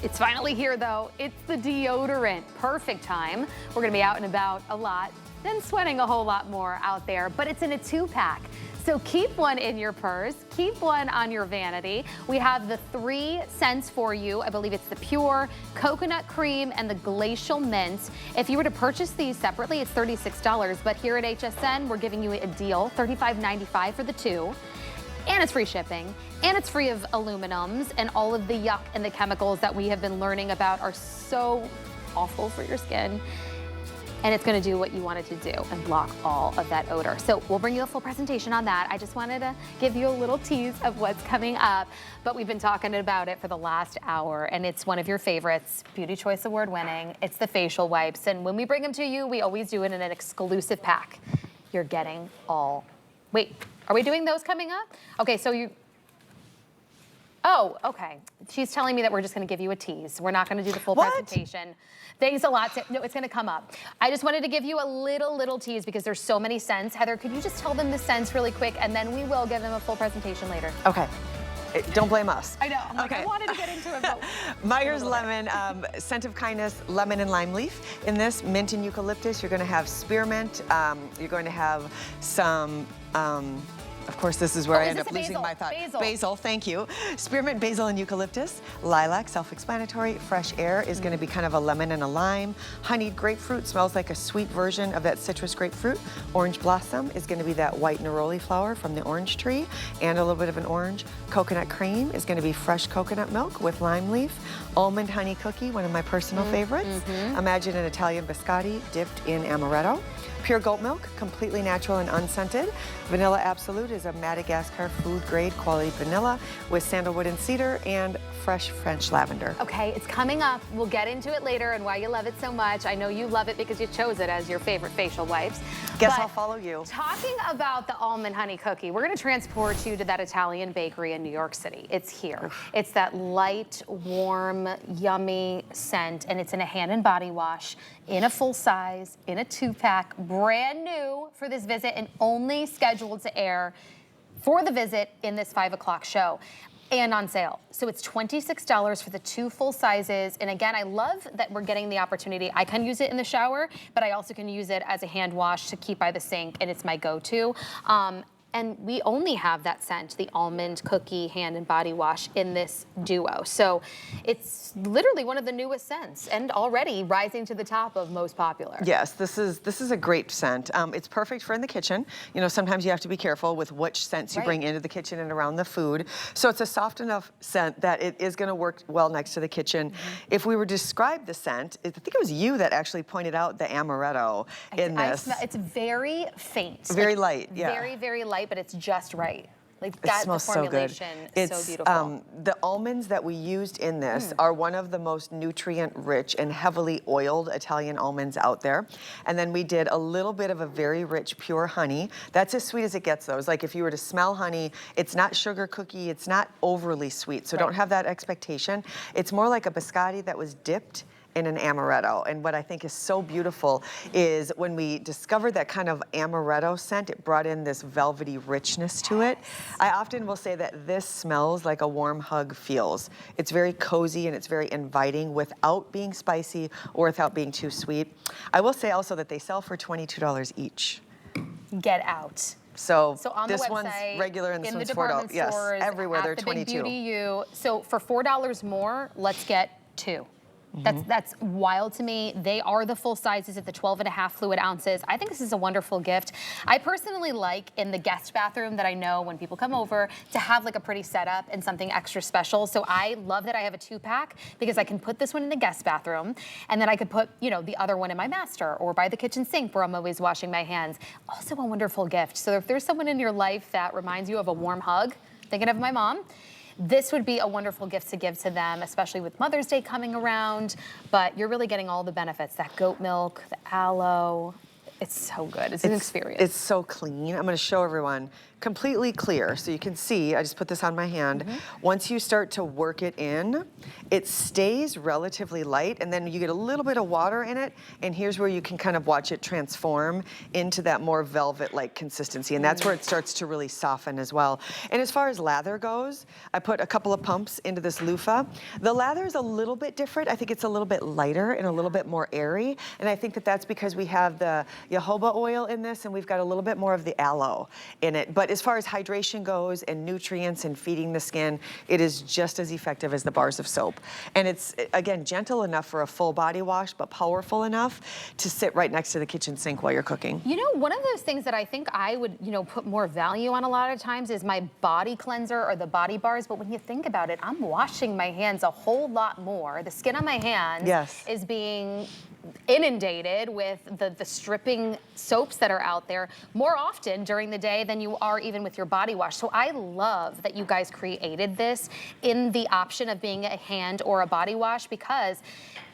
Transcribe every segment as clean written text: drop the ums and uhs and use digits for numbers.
It's finally here though. It's the deodorant. Perfect time. We're gonna be out and about a lot, then sweating a whole lot more out there, but it's in a 2-pack. So keep one in your purse, keep one on your vanity. We have the 3 scents for you. I believe it's the Pure, Coconut Cream, and the Glacial Mint. If you were to purchase these separately, it's $36, but here at HSN, we're giving you a deal, $35.95 for the 2. And it's free shipping, and it's free of aluminums, and all of the yuck and the chemicals that we have been learning about are so awful for your skin. And it's gonna do what you want it to do and block all of that odor. So we'll bring you a full presentation on that. I just wanted to give you a little tease of what's coming up, but we've been talking about it for the last hour, and it's one of your favorites, Beauty Choice Award winning. It's the facial wipes, and when we bring them to you, we always do it in an exclusive pack. You're getting all, wait, are we doing those coming up? Okay, so you, oh, okay. She's telling me that we're just gonna give you a tease. We're not gonna do the full presentation. Thanks a lot. No, it's gonna come up. I just wanted to give you a little tease because there's so many scents. Heather, could you just tell them the scents really quick, and then we will give them a full presentation later. Okay. Don't blame us. I know. I'm like, I wanted to get into it, but Meyer's Lemon, Scent of Kindness, lemon and lime leaf. In this, mint and eucalyptus. You're going to have spearmint. You're going to have some. Of course, this is where I end up losing my thought. Basil, thank you. Spearmint, basil, and eucalyptus. Lilac, self-explanatory. Fresh air is going to be kind of a lemon and a lime. Honeyed grapefruit smells like a sweet version of that citrus grapefruit. Orange blossom is going to be that white neroli flower from the orange tree and a little bit of an orange. Coconut cream is going to be fresh coconut milk with lime leaf. Almond honey cookie, one of my personal favorites. Imagine an Italian biscotti dipped in amaretto. Pure goat milk, completely natural and unscented. Vanilla Absolute is a Madagascar food grade quality vanilla with sandalwood and cedar and fresh French lavender. Okay, it's coming up. We'll get into it later and why you love it so much. I know you love it because you chose it as your favorite facial wipes. Guess I'll follow you. Talking about the almond honey cookie, we're gonna transport you to that Italian bakery in New York City. It's here. It's that light, warm, yummy scent, and it's in a hand and body wash, in a full size, in a 2-pack, brand new for this visit and only scheduled to air for the visit in this 5 o'clock show and on sale. So it's $26 for the 2 full sizes. And again, I love that we're getting the opportunity. I can use it in the shower, but I also can use it as a hand wash to keep by the sink, and it's my go-to. And we only have that scent, the almond cookie hand and body wash in this duo. So it's literally one of the newest scents and already rising to the top of most popular. Yes, this is a great scent. It's perfect for in the kitchen. You know, sometimes you have to be careful with which scents you bring into the kitchen and around the food. So it's a soft enough scent that it is gonna work well next to the kitchen. If we were to describe the scent, I think it was you that actually pointed out the amaretto in this. It's very faint. Very light, yeah. Very, very light, but it's just right. Like that, the formulation is so beautiful. The almonds that we used in this are one of the most nutrient-rich and heavily oiled Italian almonds out there. And then we did a little bit of a very rich pure honey. That's as sweet as it gets, though. It's like if you were to smell honey, it's not sugar cookie, it's not overly sweet, so don't have that expectation. It's more like a biscotti that was dipped in an amaretto. And what I think is so beautiful is when we discovered that kind of amaretto scent, it brought in this velvety richness to it. I often will say that this smells like a warm hug feels. It's very cozy and it's very inviting without being spicy or without being too sweet. I will say also that they sell for $22 each. Get out. So on this the website, one's regular and this one's $4. Department Yes, stores, everywhere they're at the 22. Big Beauty U. So for $4 more, let's get 2. That's wild to me. They are the full sizes at the 12.5 fluid ounces. I think this is a wonderful gift. I personally like in the guest bathroom that I know when people come over to have like a pretty setup and something extra special. So I love that I have a 2-pack because I can put this one in the guest bathroom and then I could put, you know, the other one in my master or by the kitchen sink where I'm always washing my hands. Also a wonderful gift. So if there's someone in your life that reminds you of a warm hug, thinking of my mom, this would be a wonderful gift to give to them, especially with Mother's Day coming around. But you're really getting all the benefits, that goat milk, the aloe. It's so good. It's an experience. It's so clean. I'm going to show everyone. completely clear. So you can see, I just put this on my hand. Once you start to work it in, it stays relatively light, and then you get a little bit of water in it, and here's where you can kind of watch it transform into that more velvet-like consistency, and that's where it starts to really soften as well. And as far as lather goes, I put a couple of pumps into this loofah. The lather is a little bit different. I think it's a little bit lighter and a little bit more airy, and I think that that's because we have the jojoba oil in this, and we've got a little bit more of the aloe in it. But as far as hydration goes and nutrients and feeding the skin, it is just as effective as the bars of soap. And it's, again, gentle enough for a full body wash, but powerful enough to sit right next to the kitchen sink while you're cooking. You know, one of those things that I think I would, you know, put more value on a lot of times is my body cleanser or the body bars. But when you think about it, I'm washing my hands a whole lot more. The skin on my hands is being inundated with the stripping soaps that are out there more often during the day than you are even with your body wash. So I love that you guys created this in the option of being a hand or a body wash, because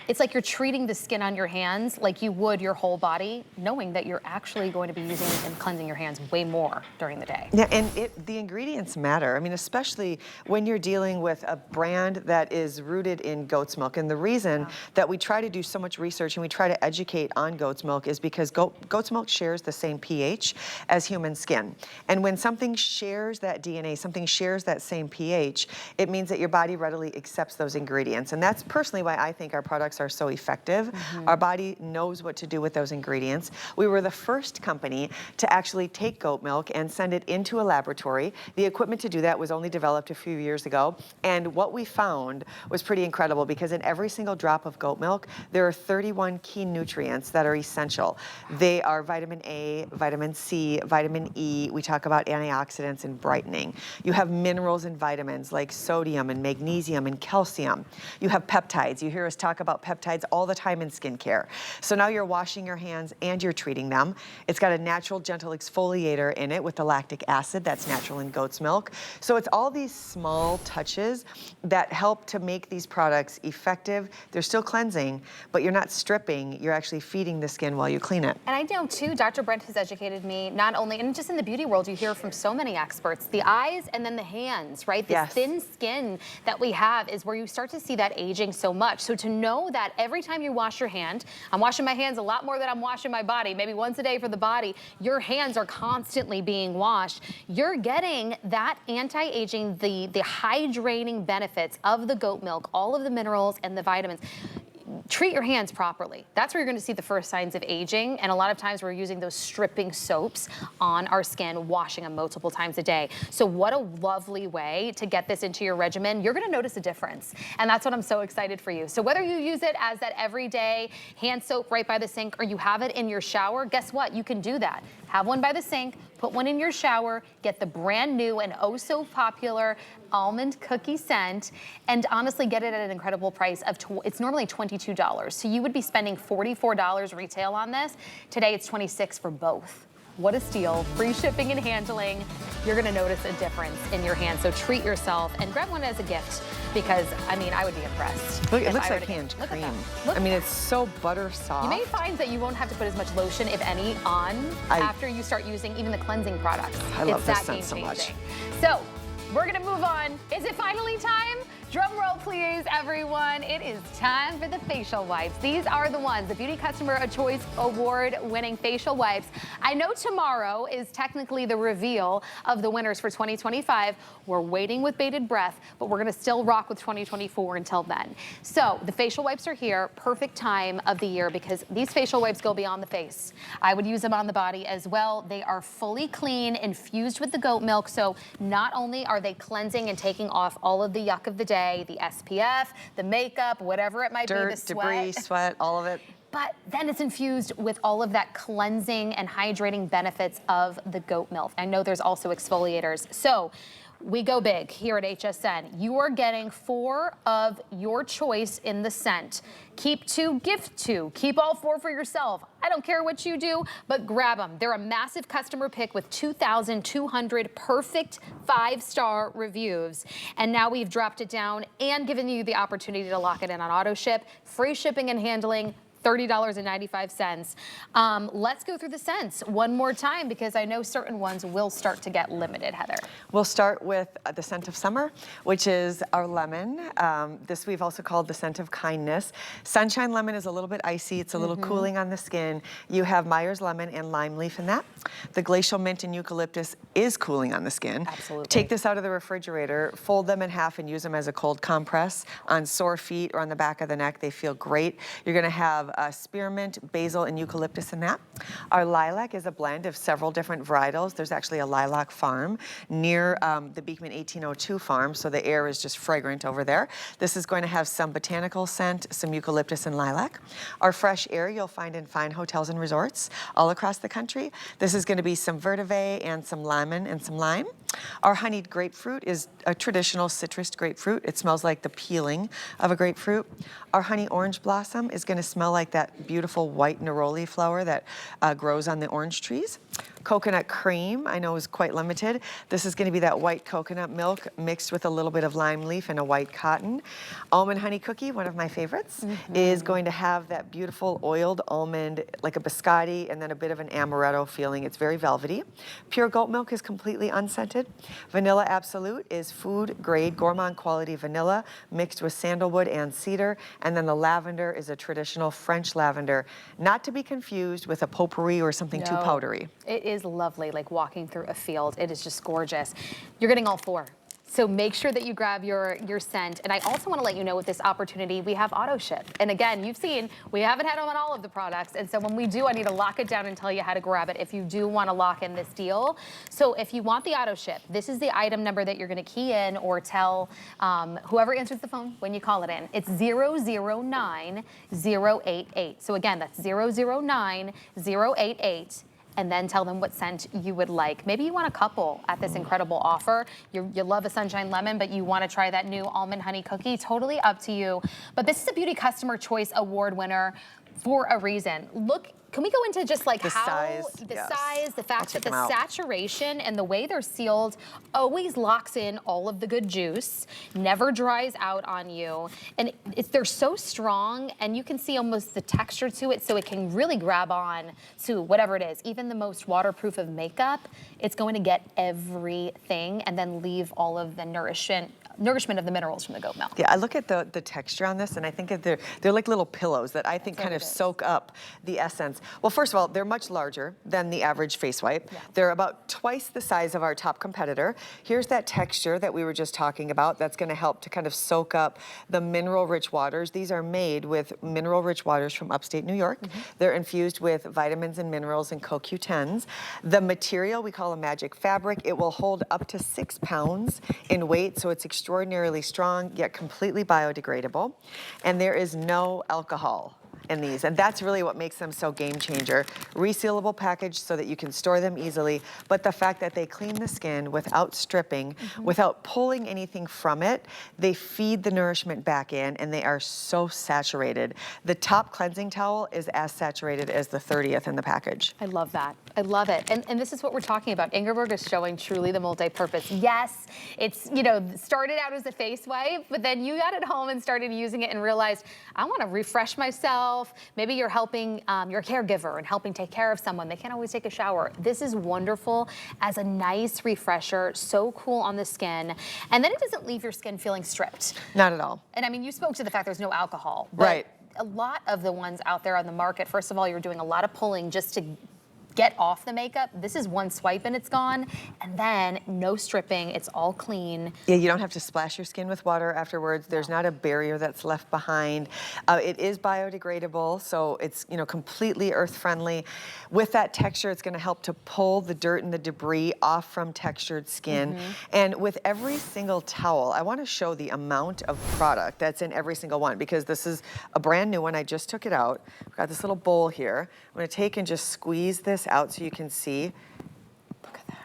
it's like you're treating the skin on your hands like you would your whole body, knowing that you're actually going to be using and cleansing your hands way more during the day. Yeah, and the ingredients matter. I mean, especially when you're dealing with a brand that is rooted in goat's milk. And the reason that we try to do so much research and we try to educate on goat's milk is because goat's milk shares the same pH as human skin. And when something shares that DNA, something shares that same pH, it means that your body readily accepts those ingredients. And that's personally why I think our products are so effective. Our body knows what to do with those ingredients. We were the first company to actually take goat milk and send it into a laboratory. The equipment to do that was only developed a few years ago. And what we found was pretty incredible, because in every single drop of goat milk, there are 31 key nutrients that are essential. They are vitamin A, vitamin C, vitamin E. We talk about antioxidants and brightening. You have minerals and vitamins like sodium and magnesium and calcium. You have peptides. You hear us talk about peptides all the time in skincare. So now you're washing your hands and you're treating them. It's got a natural, gentle exfoliator in it with the lactic acid that's natural in goat's milk. So it's all these small touches that help to make these products effective. They're still cleansing, but you're not stripping. You're actually feeding the skin while you clean it. And I know too, Dr. Brent has educated me, not only, and just in the beauty world, you hear from so many experts, the eyes and then the hands, right? This thin skin that we have is where you start to see that aging so much. So to know that every time you wash your hand, I'm washing my hands a lot more than I'm washing my body, maybe once a day for the body, your hands are constantly being washed. You're getting that anti-aging, the hydrating benefits of the goat milk, all of the minerals and the vitamins. Treat your hands properly. That's where you're going to see the first signs of aging. And a lot of times we're using those stripping soaps on our skin, washing them multiple times a day. So what a lovely way to get this into your regimen. You're going to notice a difference. And that's what I'm so excited for you. So whether you use it as that everyday hand soap right by the sink, or you have it in your shower, guess what? You can do that. Have one by the sink, put one in your shower, get the brand new and oh so popular almond cookie scent, and honestly get it at an incredible price of, it's normally $22. So you would be spending $44 retail on this. Today it's $26 for both. What a steal. Free shipping and handling. You're gonna notice a difference in your hands. So treat yourself and grab one as a gift, because I mean, I would be impressed. Look, it looks like hand cream. I mean, it's so butter soft. You may find that you won't have to put as much lotion, if any, on after you start using even the cleansing products. I love this scent so much. So we're gonna move on. Is it finally time? Drum roll, please, everyone. It is time for the facial wipes. These are the ones, the Beauty Customer Choice Award-winning facial wipes. I know tomorrow is technically the reveal of the winners for 2025. We're waiting with bated breath, but we're gonna still rock with 2024 until then. So the facial wipes are here, perfect time of the year, because these facial wipes go beyond the face. I would use them on the body as well. They are fully clean, infused with the goat milk, so not only are they cleansing and taking off all of the yuck of the day, the SPF, the makeup, whatever it might be, the sweat. Debris, sweat, all of it. But then it's infused with all of that cleansing and hydrating benefits of the goat milk. I know there's also exfoliators. So we go big here at HSN. You are getting 4 of your choice in the scent. Keep 2, gift 2. Keep all 4 for yourself. I don't care what you do, but grab them. They're a massive customer pick with 2,200 perfect 5-star reviews. And now we've dropped it down and given you the opportunity to lock it in on auto ship, free shipping and handling, $30.95. Let's go through the scents one more time because I know certain ones will start to get limited, Heather. We'll start with the scent of summer, which is our lemon. This we've also called the scent of kindness. Sunshine lemon is a little bit icy. It's a little cooling on the skin. You have Myers lemon and lime leaf in that. The glacial mint and eucalyptus is cooling on the skin. Absolutely. Take this out of the refrigerator, fold them in half and use them as a cold compress on sore feet or on the back of the neck. They feel great. You're gonna have spearmint, basil, and eucalyptus in that. Our lilac is a blend of several different varietals. There's actually a lilac farm near the Beekman 1802 farm, so the air is just fragrant over there. This is going to have some botanical scent, some eucalyptus and lilac. Our fresh air you'll find in fine hotels and resorts all across the country. This is going to be some vetiver and some lemon and some lime. Our honeyed grapefruit is a traditional citrus grapefruit. It smells like the peeling of a grapefruit. Our honey orange blossom is going to smell like that beautiful white neroli flower that grows on the orange trees. Coconut cream, I know, is quite limited. This is going to be that white coconut milk mixed with a little bit of lime leaf and a white cotton. Almond honey cookie, one of my favorites, is going to have that beautiful oiled almond, like a biscotti, and then a bit of an amaretto feeling. It's very velvety. Pure goat milk is completely unscented. Vanilla Absolute is food grade gourmand quality vanilla mixed with sandalwood and cedar. And then the lavender is a traditional French lavender, not to be confused with a potpourri or something too powdery. It is lovely, like walking through a field. It is just gorgeous. You're getting all four. So make sure that you grab your scent. And I also want to let you know with this opportunity, we have auto ship. And again, you've seen, we haven't had them on all of the products. And so when we do, I need to lock it down and tell you how to grab it if you do want to lock in this deal. So if you want the auto ship, this is the item number that you're going to key in or tell whoever answers the phone when you call it in. It's 009088. So again, that's 009088. And then tell them what scent you would like. Maybe you want a couple at this incredible offer. You love a sunshine lemon, but you want to try that new almond honey cookie. Totally up to you. But this is a Beauty Customer Choice Award winner for a reason. Look, can we go into just like the how size, the yes. size, the fact that the saturation and the way they're sealed always locks in all of the good juice, never dries out on you, and they're so strong, and you can see almost the texture to it, so it can really grab on to whatever it is. Even the most waterproof of makeup, it's going to get everything and then leave all of the nourishment of the minerals from the goat milk. Yeah, I look at the texture on this, and I think they're like little pillows that I think kind of soak up the essence. Well, first of all, they're much larger than the average face wipe. Yeah. They're about twice the size of our top competitor. Here's that texture that we were just talking about that's going to help to kind of soak up the mineral-rich waters. These are made with mineral-rich waters from upstate New York. They're infused with vitamins and minerals and CoQ10s. The material we call a magic fabric. It will hold up to 6 pounds in weight, so it's extraordinarily strong, yet completely biodegradable. And there is no alcohol in these, and that's really what makes them so game changer. Resealable package so that you can store them easily, but the fact that they clean the skin without stripping, without pulling anything from it, they feed the nourishment back in, and they are so saturated. The top cleansing towel is as saturated as the 30th in the package. I love that. I love it. And this is what we're talking about. Ingeborg is showing truly the multi-purpose. Yes, it's, you know, started out as a face wipe, but then you got it home and started using it and realized, I want to refresh myself. Maybe you're helping your caregiver and helping take care of someone. They can't always take a shower. This is wonderful as a nice refresher, so cool on the skin. And then it doesn't leave your skin feeling stripped. Not at all. And I mean, you spoke to the fact there's no alcohol. But right. A lot of the ones out there on the market, first of all, you're doing a lot of pulling just to get off the makeup. This is one swipe and it's gone. And then no stripping, it's all clean. Yeah, you don't have to splash your skin with water afterwards. There's not a barrier that's left behind. It is biodegradable, so it's, you know, completely earth friendly. With that texture, it's gonna help to pull the dirt and the debris off from textured skin. And with every single towel, I wanna show the amount of product that's in every single one, because this is a brand new one. I just took it out. We've got this little bowl here. I'm gonna take and just squeeze this out so you can see. Look at that.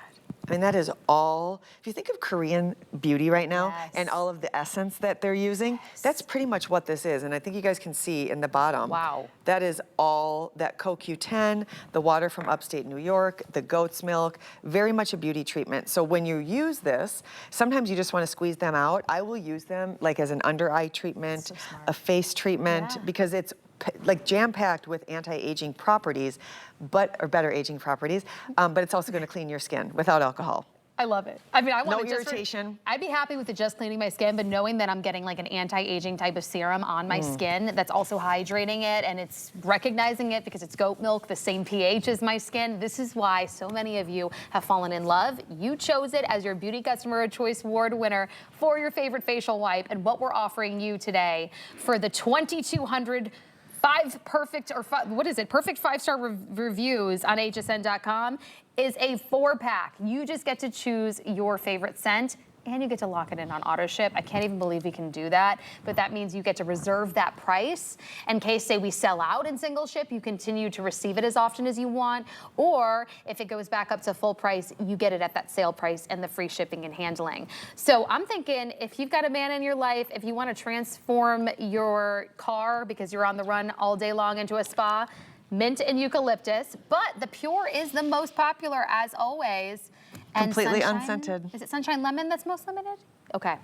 I mean, that is all, if you think of Korean beauty right now and all of the essence that they're using, that's pretty much what this is. And I think you guys can see in the bottom. Wow. That is all that CoQ10, the water from upstate New York, the goat's milk, very much a beauty treatment. So when you use this, sometimes you just want to squeeze them out. I will use them like as an under eye treatment, a face treatment, because it's like jam-packed with anti-aging properties, or better aging properties, but it's also going to clean your skin without alcohol. I love it. I mean, I want no irritation. I'd be happy with it just cleaning my skin, but knowing that I'm getting like an anti-aging type of serum on my skin that's also hydrating it, and it's recognizing it because it's goat milk, the same pH as my skin. This is why so many of you have fallen in love. You chose it as your Beauty Customer Choice Award winner for your favorite facial wipe, and what we're offering you today for the 2,200 perfect 5-star reviews on hsn.com is a 4-pack. You just get to choose your favorite scent, and you get to lock it in on auto ship. I can't even believe we can do that, but that means you get to reserve that price in case, say, we sell out in single ship, you continue to receive it as often as you want, or if it goes back up to full price, you get it at that sale price and the free shipping and handling. So I'm thinking, if you've got a man in your life, if you want to transform your car because you're on the run all day long into a spa, mint and eucalyptus, but the pure is the most popular as always. And completely sunshine, unscented. Is it Sunshine Lemon that's most limited? Okay.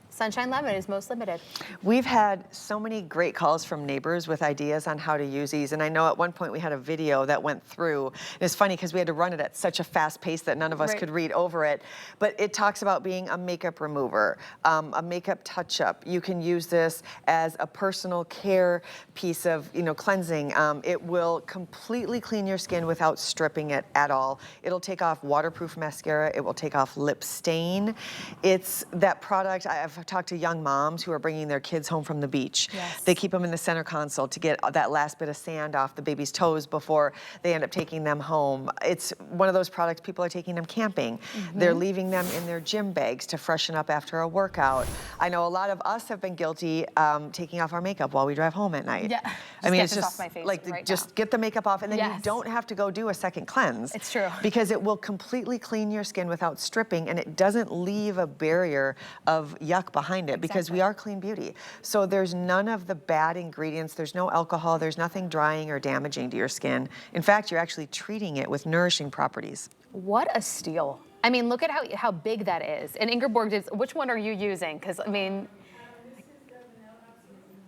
Sunshine Lemon is most limited. We've had so many great calls from neighbors with ideas on how to use these, and I know at one point we had a video that went through. And it's funny because we had to run it at such a fast pace that none of us could read over it, but it talks about being a makeup remover, a makeup touch-up. You can use this as a personal care piece of, cleansing. It will completely clean your skin without stripping it at all. It'll take off waterproof mascara. It will take off lip stain. It's that product. I've talked to young moms who are bringing their kids home from the beach. Yes. They keep them in the center console to get that last bit of sand off the baby's toes before they end up taking them home. It's one of those products people are taking them camping. They're leaving them in their gym bags to freshen up after a workout. I know a lot of us have been guilty taking off our makeup while we drive home at night. Yeah. I mean, it's just just off my face like right just now. get the makeup off, and then you Yes. don't have to go do a second cleanse. It's true. Because it will completely clean your skin without stripping, and it doesn't leave a barrier of yuck behind it, because we are clean beauty. So there's none of the bad ingredients. There's no alcohol. There's nothing drying or damaging to your skin. In fact, you're actually treating it with nourishing properties. What a steal. I mean, look at how big that is. And Ingeborg, which one are you using? Because, I mean,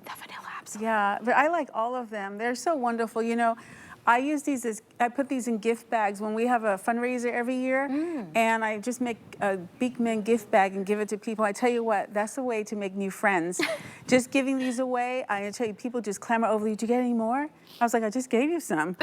the vanilla absolute. Yeah, but I like all of them. They're so wonderful. I use these I put these in gift bags when we have a fundraiser every year, and I just make a Beekman gift bag and give it to people. I tell you what, that's the way to make new friends. Just giving these away, I tell you, people just clamor over you. Did you get any more? I was like, I just gave you some.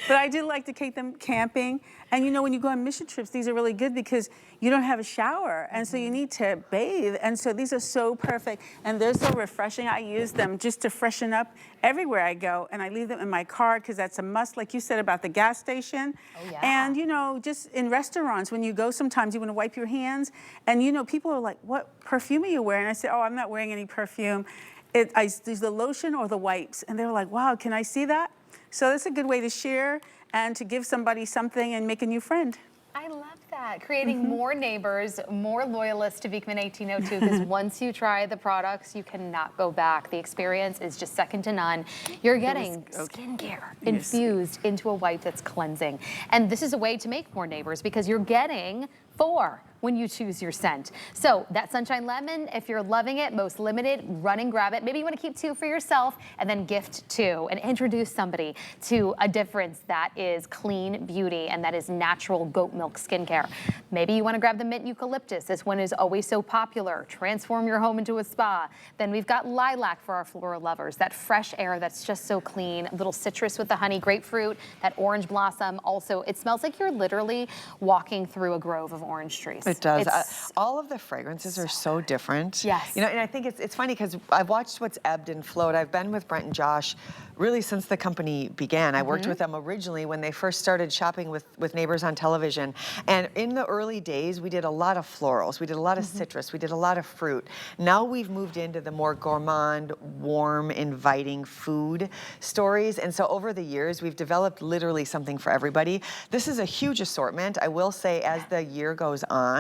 But I do like to take them camping. And when you go on mission trips, these are really good because you don't have a shower. And so you need to bathe. And so these are so perfect. And they're so refreshing. I use them just to freshen up everywhere I go. And I leave them in my car because that's a must, like you said about the gas station. Oh, yeah. And, just in restaurants, when you go sometimes, you want to wipe your hands. And, people are like, what perfume are you wearing? I say, oh, I'm not wearing any perfume. I use the lotion or the wipes. And they're like, wow, can I see that? So that's a good way to share and to give somebody something and make a new friend. I love that. Creating more neighbors, more loyalists to Beekman 1802, because once you try the products, you cannot go back. The experience is just second to none. You're getting skincare infused into a wipe that's cleansing. And this is a way to make more neighbors because you're getting 4 when you choose your scent. So that Sunshine Lemon, if you're loving it, most limited, run and grab it. Maybe you want to keep 2 for yourself and then gift 2 and introduce somebody to a difference that is clean beauty and that is natural goat milk skincare. Maybe you want to grab the mint eucalyptus. This one is always so popular. Transform your home into a spa. Then we've got lilac for our floral lovers, that fresh air that's just so clean. A little citrus with the honey, grapefruit, that orange blossom. Also, it smells like you're literally walking through a grove of orange trees. It does. All of the fragrances are so different. Yes. And I think it's funny because I've watched what's ebbed and flowed. I've been with Brent and Josh really since the company began. I worked with them originally when they first started shopping with neighbors on television. And in the early days, we did a lot of florals. We did a lot of citrus. We did a lot of fruit. Now we've moved into the more gourmand, warm, inviting food stories. And so over the years, we've developed literally something for everybody. This is a huge assortment. I will say as the year goes on,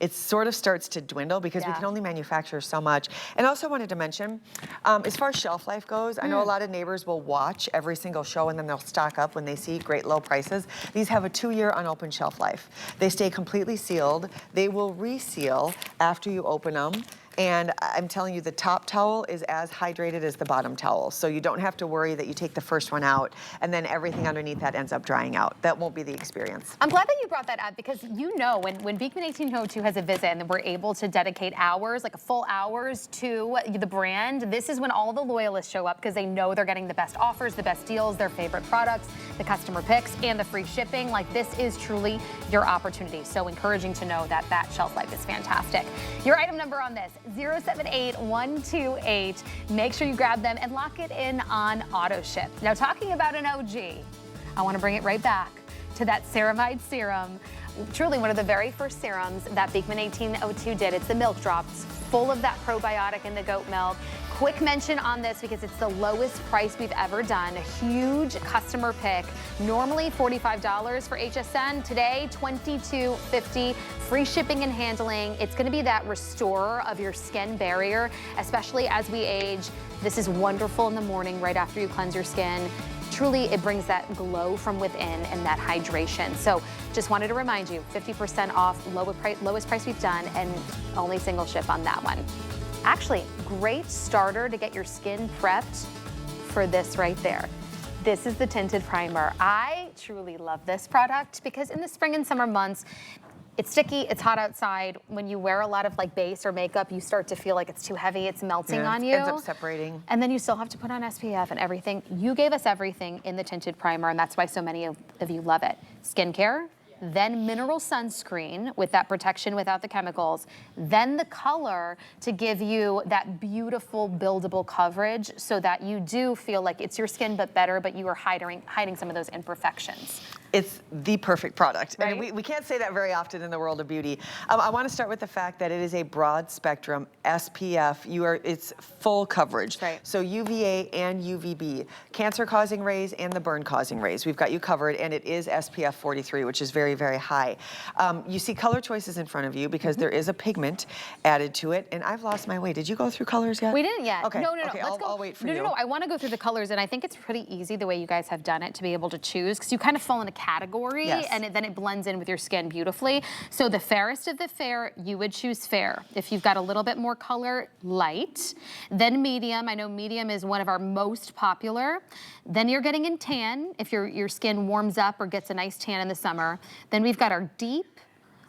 it sort of starts to dwindle because we can only manufacture so much. And I also wanted to mention, as far as shelf life goes, I know a lot of neighbors will watch every single show and then they'll stock up when they see great low prices. These have a 2-year unopened shelf life. They stay completely sealed. They will reseal after you open them. And I'm telling you, the top towel is as hydrated as the bottom towel. So you don't have to worry that you take the first one out and then everything underneath that ends up drying out. That won't be the experience. I'm glad that you brought that up because you know when Beekman 1802 has a visit and we're able to dedicate hours, like a full hours to the brand, this is when all the loyalists show up because they know they're getting the best offers, the best deals, their favorite products, the customer picks, and the free shipping. Like this is truly your opportunity. So encouraging to know that that shelf life is fantastic. Your item number on this, 078128. Make sure you grab them and lock it in on auto ship. Now talking about an OG, I want to bring it right back to that ceramide serum. Truly one of the very first serums that Beekman 1802 did. It's the milk drops, full of that probiotic in the goat milk. Quick mention on this because it's the lowest price we've ever done. A huge customer pick. Normally $45 for HSN. Today, $22.50. Free shipping and handling. It's going to be that restorer of your skin barrier, especially as we age. This is wonderful in the morning right after you cleanse your skin. Truly, it brings that glow from within and that hydration. So just wanted to remind you, 50% off, lowest price we've done, and only single ship on that one. Actually, great starter to get your skin prepped for this right there. This is the tinted primer. I truly love this product because in the spring and summer months, it's sticky, it's hot outside. When you wear a lot of like base or makeup, you start to feel like it's too heavy, it's melting on you. It ends up separating. And then you still have to put on SPF and everything. You gave us everything in the tinted primer, and that's why so many of you love it. Skincare, then mineral sunscreen with that protection without the chemicals, then the color to give you that beautiful buildable coverage so that you do feel like it's your skin but better, but you are hiding some of those imperfections. It's the perfect product. Right? And we can't say that very often in the world of beauty. I want to start with the fact that it is a broad spectrum SPF. It's full coverage. Right. So UVA and UVB, cancer-causing rays and the burn-causing rays. We've got you covered, and it is SPF 43, which is very, very high. You see color choices in front of you because there is a pigment added to it. And I've lost my way. Did you go through colors yet? We didn't yet. Okay. No. Okay, Let's go. I'll wait for you. No. I want to go through the colors, and I think it's pretty easy the way you guys have done it to be able to choose because you kind of fall in a category, yes, and then it blends in with your skin beautifully. So the fairest of the fair, you would choose fair. If you've got a little bit more color, light. Then medium. I know medium is one of our most popular. Then you're getting in tan if your skin warms up or gets a nice tan in the summer. Then we've got our deep,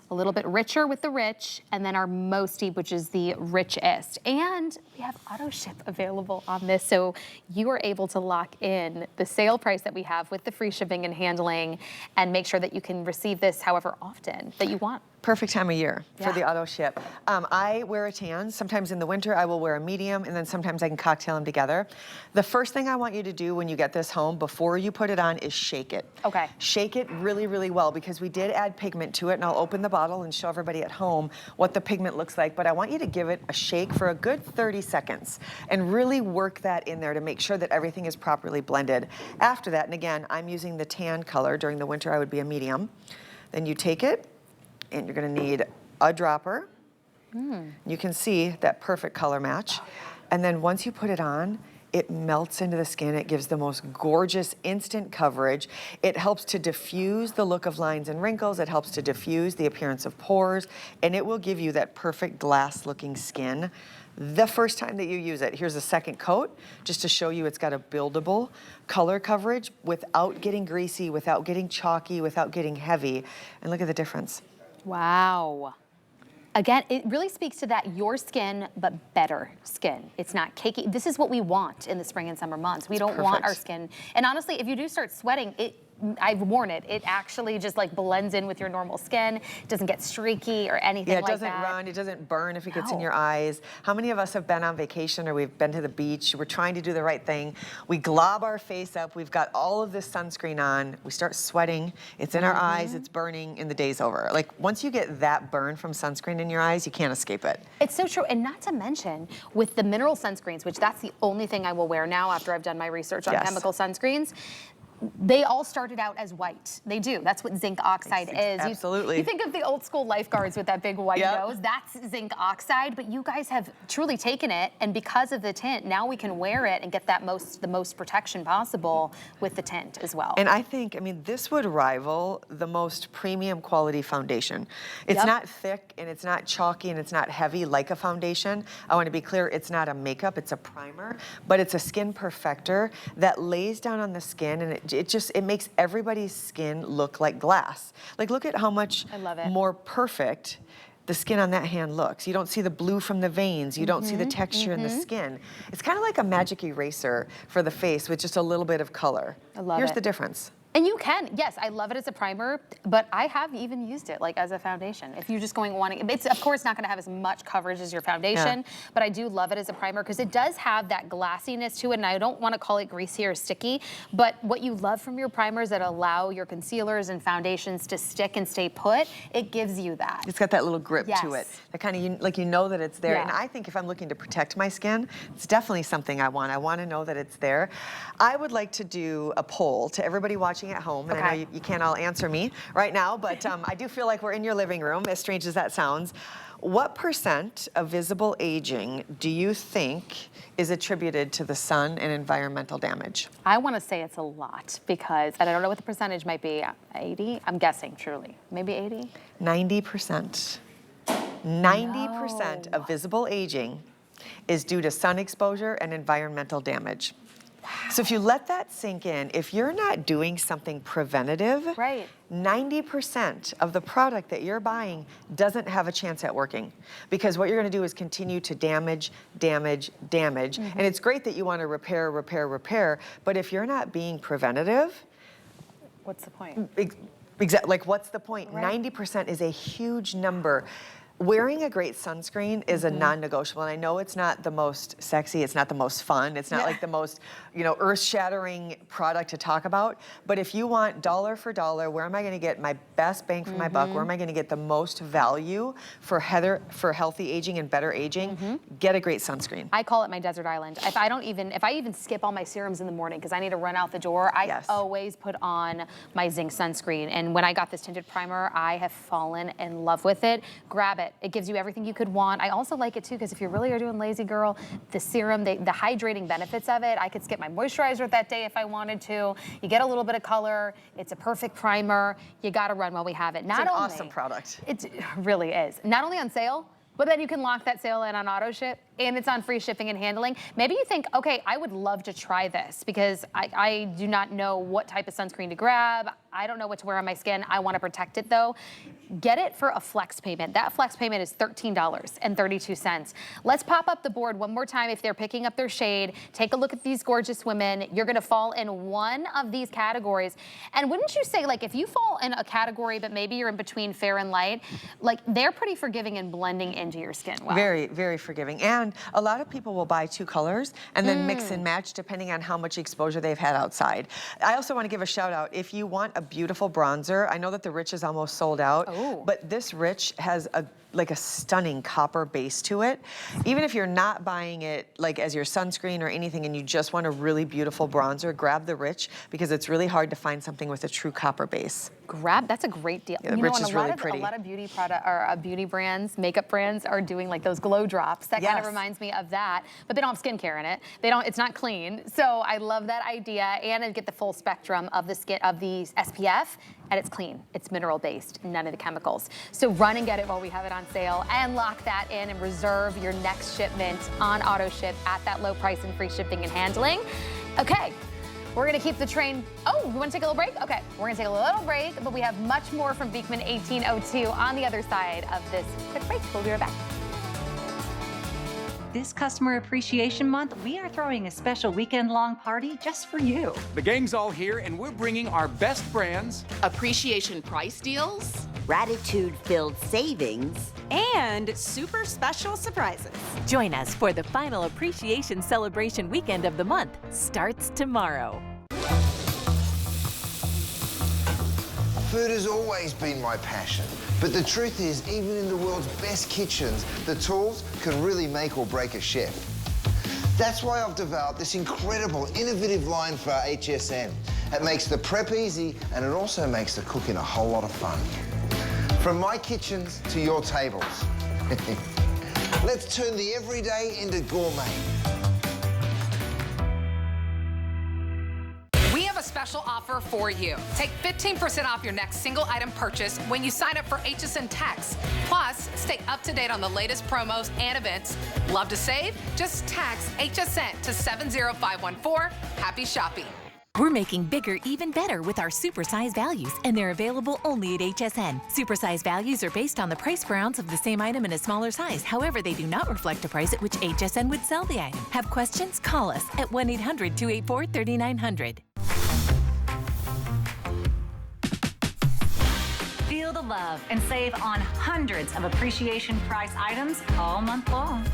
a little bit richer with the rich, and then our most deep, which is the richest. And we have auto ship available on this, so you are able to lock in the sale price that we have with the free shipping and handling and make sure that you can receive this however often that you want. Perfect time of year for Yeah. the auto ship. I wear a tan. Sometimes in the winter I will wear a medium, and then sometimes I can cocktail them together. The first thing I want you to do when you get this home before you put it on is shake it. Okay. Shake it really, really well because we did add pigment to it, and I'll open the bottle and show everybody at home what the pigment looks like, but I want you to give it a shake for a good 30 seconds and really work that in there to make sure that everything is properly blended. After that, and again, I'm using the tan color. During the winter I would be a medium. Then you take it, and you're going to need a dropper. You can see that perfect color match. And then once you put it on, it melts into the skin. It gives the most gorgeous instant coverage. It helps to diffuse the look of lines and wrinkles. It helps to diffuse the appearance of pores. And it will give you that perfect glass-looking skin the first time that you use it. Here's a second coat, just to show you it's got a buildable color coverage without getting greasy, without getting chalky, without getting heavy. And look at the difference. Wow. Again, it really speaks to that your skin, but better skin. It's not cakey. This is what we want in the spring and summer months. We don't want our skin. And honestly, if you do start sweating, I've worn it. It actually just like blends in with your normal skin. It doesn't get streaky or anything like that. Yeah, it doesn't run. It doesn't burn if it gets in your eyes. How many of us have been on vacation or we've been to the beach? We're trying to do the right thing. We glob our face up. We've got all of this sunscreen on. We start sweating. It's in our eyes. It's burning, and the day's over. Like once you get that burn from sunscreen in your eyes, you can't escape it. It's so true. And not to mention with the mineral sunscreens, which that's the only thing I will wear now after I've done my research on chemical sunscreens. they all started out as white. They do. That's what zinc oxide is. Absolutely. You think of the old school lifeguards with that big white nose. That's zinc oxide, but you guys have truly taken it, and because of the tint, now we can wear it and get that the most protection possible with the tint as well. And I think, I mean, this would rival the most premium quality foundation. It's not thick, and it's not chalky, and it's not heavy like a foundation. I want to be clear, it's not a makeup, it's a primer, but it's a skin perfector that lays down on the skin, and it makes everybody's skin look like glass. Like, look at how much more perfect the skin on that hand looks. You don't see the blue from the veins. You don't see the texture in the skin. It's kind of like a magic eraser for the face with just a little bit of color. I love Here's it. the difference. And you can, yes, I love it as a primer, but I have even used it like as a foundation. If you're just wanting, it's of course not gonna have as much coverage as your foundation, but I do love it as a primer because it does have that glassiness to it, and I don't wanna call it greasy or sticky, but what you love from your primers that allow your concealers and foundations to stick and stay put, it gives you that. It's got that little grip to it. That kind of, like, you know that it's there. And I think if I'm looking to protect my skin, it's definitely something I want. I wanna know that it's there. I would like to do a poll to everybody watching at home, and I know you can't all answer me right now, but I do feel like we're in your living room, as strange as that sounds. What % of visible aging do you think is attributed to the sun and environmental damage? I want to say it's a lot because, and I don't know what the percentage might be, 80? I'm guessing, truly. Maybe 80? 90%. 90% of visible aging is due to sun exposure and environmental damage. So if you let that sink in, if you're not doing something preventative, 90% of the product that you're buying doesn't have a chance at working, because what you're going to do is continue to damage. And it's great that you want to repair, but if you're not being preventative, what's the point? Exactly. Like, what's the point? 90% is a huge number. Wearing a great sunscreen is a non-negotiable, and I know it's not the most sexy, it's not the most fun, it's not like the most, you know, earth-shattering product to talk about, but if you want dollar for dollar, where am I gonna get my best bang for my buck, where am I gonna get the most value for healthy aging and better aging, get a great sunscreen. I call it my desert island. If I even skip all my serums in the morning because I need to run out the door, I always put on my zinc sunscreen, and when I got this tinted primer, I have fallen in love with it. Grab it. It gives you everything you could want. I also like it too because if you really are doing lazy girl, the serum, the hydrating benefits of it, I could skip my moisturizer that day if I wanted to. You get a little bit of color. It's a perfect primer. You gotta run while we have it. It's an awesome product. It really is. Not only on sale, but then you can lock that sale in on auto ship, and it's on free shipping and handling. Maybe you think, okay, I would love to try this because I do not know what type of sunscreen to grab. I don't know what to wear on my skin. I want to protect it though. Get it for a flex payment. That flex payment is $13.32. Let's pop up the board one more time if they're picking up their shade. Take a look at these gorgeous women. You're gonna fall in one of these categories. And wouldn't you say, like, if you fall in a category, but maybe you're in between fair and light, like, they're pretty forgiving and blending into your skin well. Very, very forgiving. And a lot of people will buy 2 colors and then mix and match depending on how much exposure they've had outside. I also want to give a shout out. If you want a beautiful bronzer, I know that the Rich is almost sold out, but this Rich has a stunning copper base to it. Even if you're not buying it like as your sunscreen or anything and you just want a really beautiful bronzer, grab the Rich because it's really hard to find something with a true copper base. That's a great deal. Yeah, Rich is really pretty. A lot of beauty beauty brands, makeup brands are doing like those glow drops. That kind of reminds me of that, but they don't have skincare in it. It's not clean. So I love that idea, and I get the full spectrum of the SPF, and it's clean. It's mineral based, none of the chemicals. So run and get it while we have it on sale, and lock that in and reserve your next shipment on auto ship at that low price and free shipping and handling. Okay. We're gonna keep the train. Oh, you wanna take a little break? Okay, we're gonna take a little break, but we have much more from Beekman 1802 on the other side of this quick break. We'll be right back. This Customer Appreciation Month, we are throwing a special weekend-long party just for you. The gang's all here, and we're bringing our best brands, appreciation price deals, gratitude-filled savings, and super special surprises. Join us for the final appreciation celebration weekend of the month. Starts tomorrow. Food has always been my passion, but the truth is, even in the world's best kitchens, the tools can really make or break a chef. That's why I've developed this incredible, innovative line for HSN. It makes the prep easy, and it also makes the cooking a whole lot of fun. From my kitchens to your tables. Let's turn the everyday into gourmet. We have a special offer for you. Take 15% off your next single item purchase when you sign up for HSN Text. Plus, stay up to date on the latest promos and events. Love to save? Just text HSN to 70514. Happy shopping. We're making bigger even better with our supersize values, and they're available only at HSN. Supersize values are based on the price per ounce of the same item in a smaller size. However, they do not reflect a price at which HSN would sell the item. Have questions? Call us at 1-800-284-3900. Feel the love and save on hundreds of appreciation price items all month long.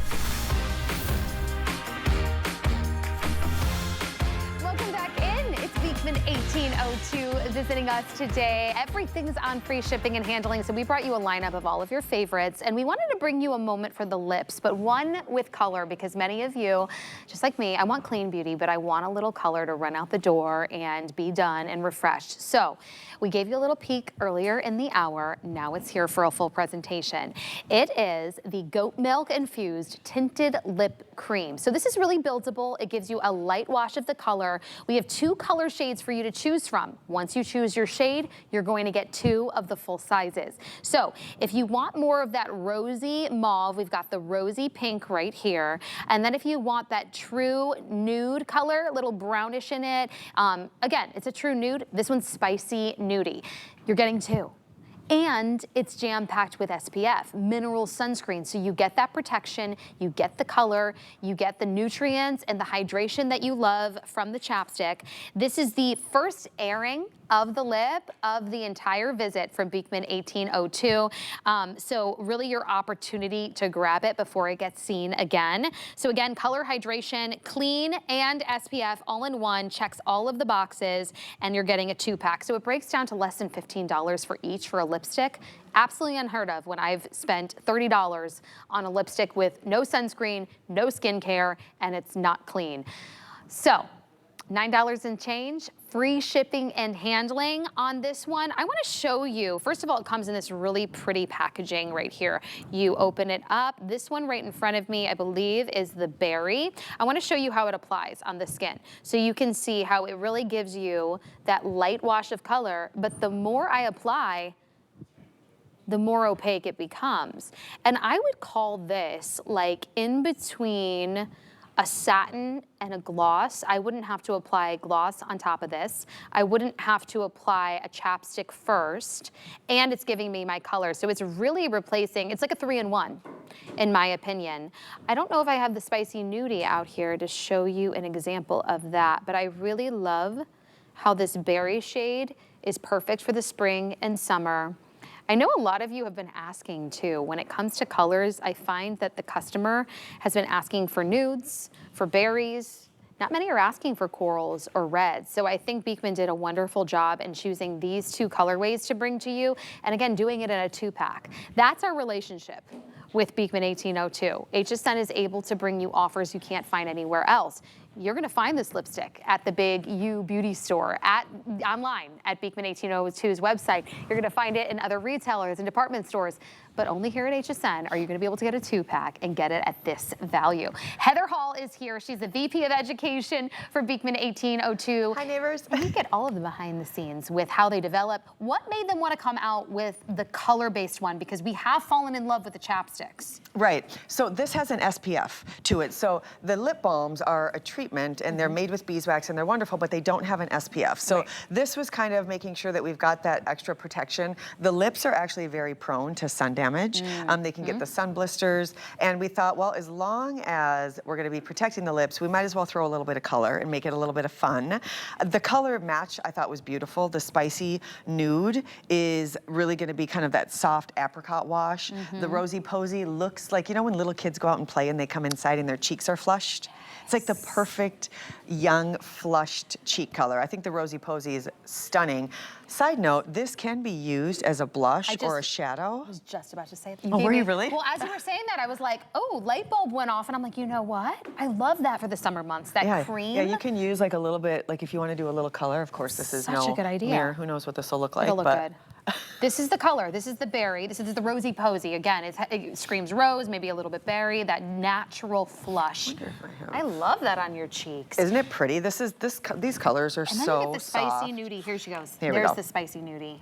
Welcome back in. It's Beekman 1802 visiting us today. Everything's on free shipping and handling, so we brought you a lineup of all of your favorites, and we wanted to bring you a moment for the lips, but one with color, because many of you, just like me, I want clean beauty, but I want a little color to run out the door and be done and refreshed. So we gave you a little peek earlier in the hour. Now it's here for a full presentation. It is the goat milk infused tinted lip cream. So this is really buildable. It gives you a light wash of the color. We have 2 color shades for you to choose from. Once you choose your shade, you're going to get 2 of the full sizes. So if you want more of that rosy mauve, we've got the rosy pink right here. And then if you want that true nude color, a little brownish in it, again, it's a true nude. This one's spicy nudie. You're getting 2. And it's jam-packed with SPF, mineral sunscreen. So you get that protection, you get the color, you get the nutrients and the hydration that you love from the chapstick. This is the first airing of the lip of the entire visit from Beekman 1802. So really your opportunity to grab it before it gets seen again. So again, color, hydration, clean, and SPF all in one, checks all of the boxes, and you're getting a 2-pack. So it breaks down to less than $15 for each for a lipstick. Absolutely unheard of when I've spent $30 on a lipstick with no sunscreen, no skincare, and it's not clean. So $9 and change, free shipping and handling on this one. I want to show you, first of all, it comes in this really pretty packaging right here. You open it up. This one right in front of me, I believe, is the berry. I want to show you how it applies on the skin. So you can see how it really gives you that light wash of color, but the more I apply, the more opaque it becomes. And I would call this like in between a satin and a gloss. I wouldn't have to apply gloss on top of this. I wouldn't have to apply a chapstick first, and it's giving me my color. So it's really replacing, it's like a 3-in-1, in my opinion. I don't know if I have the spicy nudie out here to show you an example of that, but I really love how this berry shade is perfect for the spring and summer. I know a lot of you have been asking too, when it comes to colors, I find that the customer has been asking for nudes, for berries. Not many are asking for corals or reds. So I think Beekman did a wonderful job in choosing these 2 colorways to bring to you. And again, doing it in a 2-pack. That's our relationship with Beekman 1802. HSN is able to bring you offers you can't find anywhere else. You're going to find this lipstick at the big U Beauty store, online at Beekman 1802's website. You're going to find it in other retailers and department stores, but only here at HSN are you going to be able to get a 2-pack and get it at this value. Heather Hall is here. She's the VP of Education for Beekman 1802. Hi, neighbors. You get all of the behind the scenes with how they develop. What made them want to come out with the color-based one? Because we have fallen in love with the chapsticks. Right. So this has an SPF to it. So the lip balms are a treatment, and they're made with beeswax, and they're wonderful, but they don't have an SPF. So this was kind of making sure that we've got that extra protection. The lips are actually very prone to sun damage. They can get the sun blisters, and we thought, well, as long as we're going to be protecting the lips, we might as well throw a little bit of color and make it a little bit of fun. The color match I thought was beautiful. The spicy nude is really going to be kind of that soft apricot wash. The rosy posy looks like, you know, when little kids go out and play and they come inside and their cheeks are flushed. It's like the perfect young flushed cheek color. I think the Rosy Posy is stunning. Side note, this can be used as a blush or a shadow. I was just about to say it. Oh, were you really? Well, as you were saying that, I was like, oh, light bulb went off, and I'm like, you know what? I love that for the summer months, that cream. Yeah, you can use like a little bit, like if you want to do a little color, of course, this is Such a good idea. mirror. Who knows what this will look like. It'll look good. This is the color. This is the berry. This is the Rosy Posy. Again, it screams rose, maybe a little bit berry, that natural flush. I love that on your cheeks. Isn't it pretty? These colors are and then so you get the spicy soft. nudie. Here she goes. Here we There's go. the spicy nudie.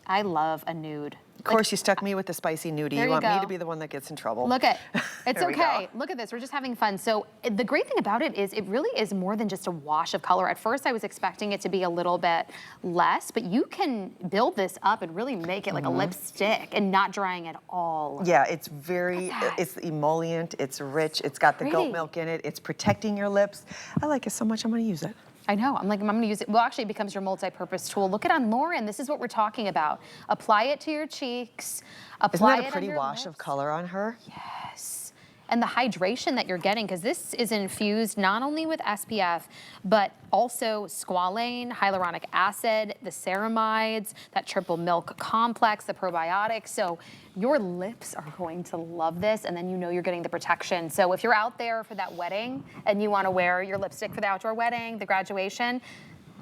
I love a nude. Of course, you stuck me with the spicy nudie. There You want me go. to be the one that gets in trouble. Look at, it's There we okay. go. Look at this, we're just having fun. So the great thing about it is it really is more than just a wash of color. At first I was expecting it to be a little bit less, but you can build this up and really make it like a lipstick and not drying at all. Yeah, it's it's emollient, it's rich, it's got the goat Pretty. milk in it, it's protecting your lips. I like it so much, I'm gonna use it. I know, I'm gonna use it. Well, actually it becomes your multi-purpose tool. Look at on Lauren, this is what we're talking about. Apply it to your cheeks, apply Isn't that it a pretty on your wash of lips. color on her? Yes. And the hydration that you're getting, because this is infused not only with SPF, but also squalane, hyaluronic acid, the ceramides, that triple milk complex, the probiotics. So your lips are going to love this, and then you know you're getting the protection. So if you're out there for that wedding and you want to wear your lipstick for the outdoor wedding, the graduation,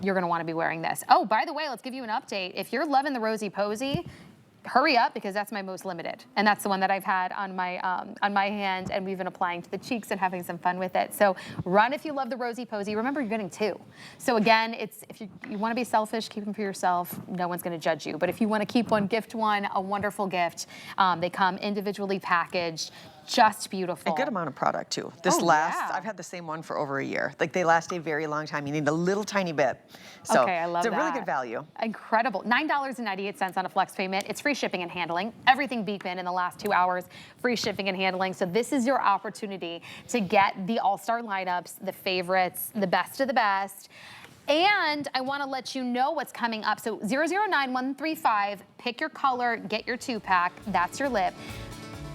you're going to want to be wearing this. Oh, by the way, let's give you an update. If you're loving the Rosy Posy, hurry up, because that's my most limited. And that's the one that I've had on my hand, and we've been applying to the cheeks and having some fun with it. So run if you love the Rosy Posy. Remember, you're getting 2. So again, if you want to be selfish, keep them for yourself. No one's going to judge you. But if you want to keep one, gift one, a wonderful gift. They come individually packaged. Just beautiful. A good amount of product too. This I've had the same one for over a year. Like they last a very long time. You need a little tiny bit. So okay, I love it's a really good value. Incredible. $9.98 on a flex payment. It's free shipping and handling. Everything Beekman in the last 2 hours, free shipping and handling. So this is your opportunity to get the all-star lineups, the favorites, the best of the best. And I want to let you know what's coming up. So 009135, pick your color, get your 2-pack. That's your lip.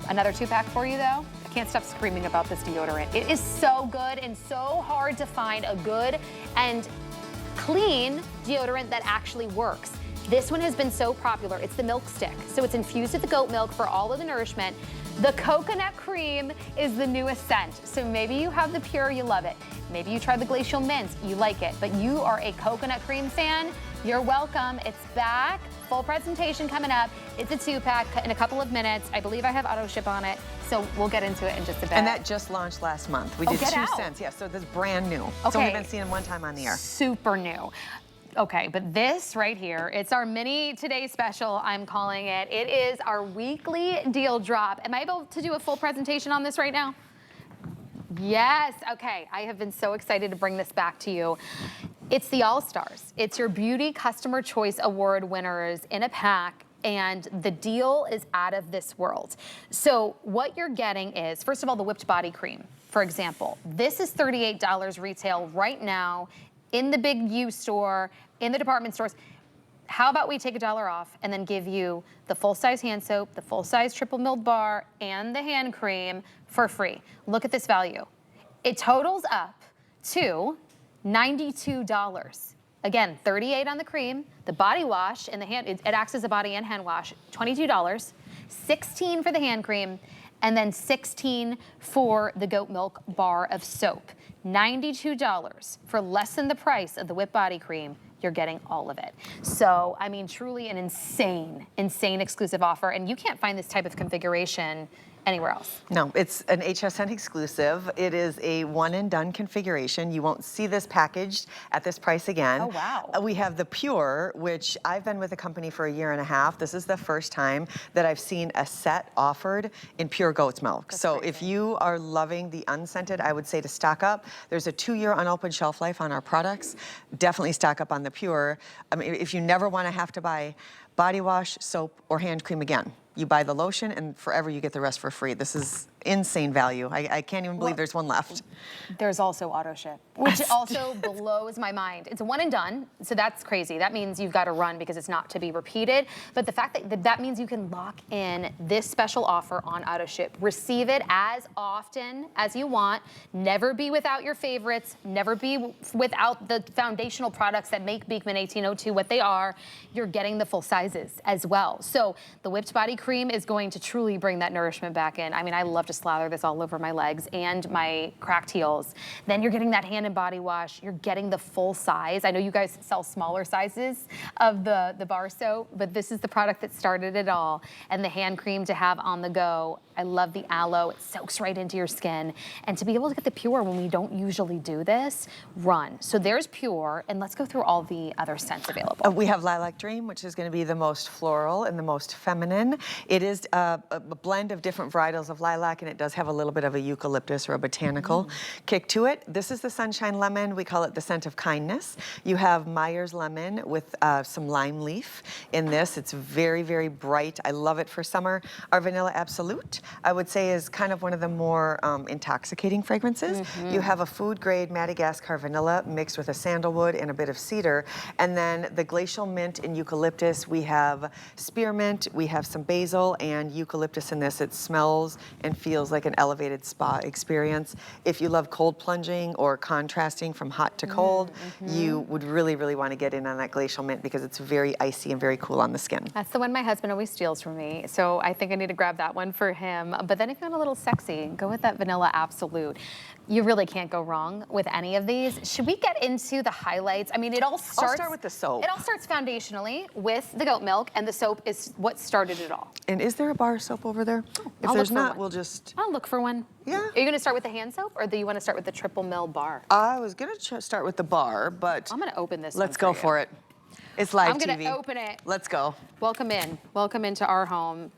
Another 2-pack for you though. I can't stop screaming about this deodorant. It is so good and so hard to find a good and clean deodorant that actually works. This one has been so popular. It's the milk stick. So it's infused with the goat milk for all of the nourishment. The coconut cream is the newest scent. So maybe you have the pure, you love it. Maybe you tried the glacial mint, you like it, but you are a coconut cream fan, you're welcome. It's back. Full presentation coming up. It's a 2-pack in a couple of minutes. I believe I have auto ship on it, so we'll get into it in just a bit. And that just launched last month. We did 2 cents. Yeah, so this is brand new. Okay. So we've been seeing them one time on the air. Super new. Okay, but this right here, it's our mini Today Special, I'm calling it. It is our weekly deal drop. Am I able to do a full presentation on this right now? Yes, okay. I have been so excited to bring this back to you. It's the All-Stars. It's your Beauty Customer Choice Award winners in a pack, and the deal is out of this world. So what you're getting is, first of all, the whipped body cream, for example. This is $38 retail right now in the Big U store, in the department stores. How about we take $1 off and then give you the full-size hand soap, the full-size triple milled bar, and the hand cream for free. Look at this value. It totals up to $92. Again, $38 on the cream, the body wash and the hand, it acts as a body and hand wash, $22, $16 for the hand cream, and then $16 for the goat milk bar of soap. $92 for less than the price of the whipped body cream. You're getting all of it. So, I mean, truly an insane, insane exclusive offer, and you can't find this type of configuration anywhere else. No, it's an HSN exclusive. It is a one and done configuration. You won't see this packaged at this price again. Oh, wow. We have the Pure, which I've been with the company for 1.5 years. This is the first time that I've seen a set offered in pure goat's milk. That's so crazy. if you are loving the unscented, I would say to stock up. There's a 2-year unopened shelf life on our products. Definitely stock up on the Pure. I mean, if you never want to have to buy body wash, soap, or hand cream again, you buy the lotion and forever you get the rest for free. This is insane value. I can't even believe there's one left. There's also auto ship, which also blows my mind. It's a one and done, so that's crazy. That means you've got to run because it's not to be repeated. But the fact that means you can lock in this special offer on auto ship. Receive it as often as you want. Never be without your favorites. Never be without the foundational products that make Beekman 1802 what they are. You're getting the full sizes as well. So the whipped body cream is going to truly bring that nourishment back in. I mean, I love to slather this all over my legs and my cracked heels. Then you're getting that hand and body wash. You're getting the full size. I know you guys sell smaller sizes of the bar soap, but this is the product that started it all. And the hand cream to have on the go. I love the aloe. It soaks right into your skin. And to be able to get the pure when we don't usually do this, run. So there's pure, and let's go through all the other scents available. We have Lilac Dream, which is going to be the most floral and the most feminine. It is a blend of different varietals of lilac, and it does have a little bit of a eucalyptus or a botanical kick to it. This is the Sunshine Lemon. We call it the scent of kindness. You have Myers Lemon with some lime leaf in this. It's very, very bright. I love it for summer. Our Vanilla Absolute, I would say, is kind of one of the more intoxicating fragrances. You have a food grade Madagascar vanilla mixed with a sandalwood and a bit of cedar. And then the glacial mint and eucalyptus. We have spearmint, we have some basil and eucalyptus in this. It smells and feels like an elevated spa experience. If you love cold plunging or contrasting from hot to cold, you would really, really want to get in on that glacial mint because it's very icy and very cool on the skin. That's the one my husband always steals from me, so I think I need to grab that one for him. But then if you want a little sexy, go with that Vanilla Absolute. You really can't go wrong with any of these. Should we get into the highlights? I mean, it all starts... I'll start with the soap. It all starts foundationally with the goat milk, and the soap is what started it all. And is there a bar of soap over there? If there's not, we'll just... I'll look for one. Yeah. Are you going to start with the hand soap, or do you want to start with the triple mil bar? I was going to start with the bar, but... I'm going to open this Let's go for it. It's live TV. I'm going to open it. Let's go. Welcome in. Welcome into our home.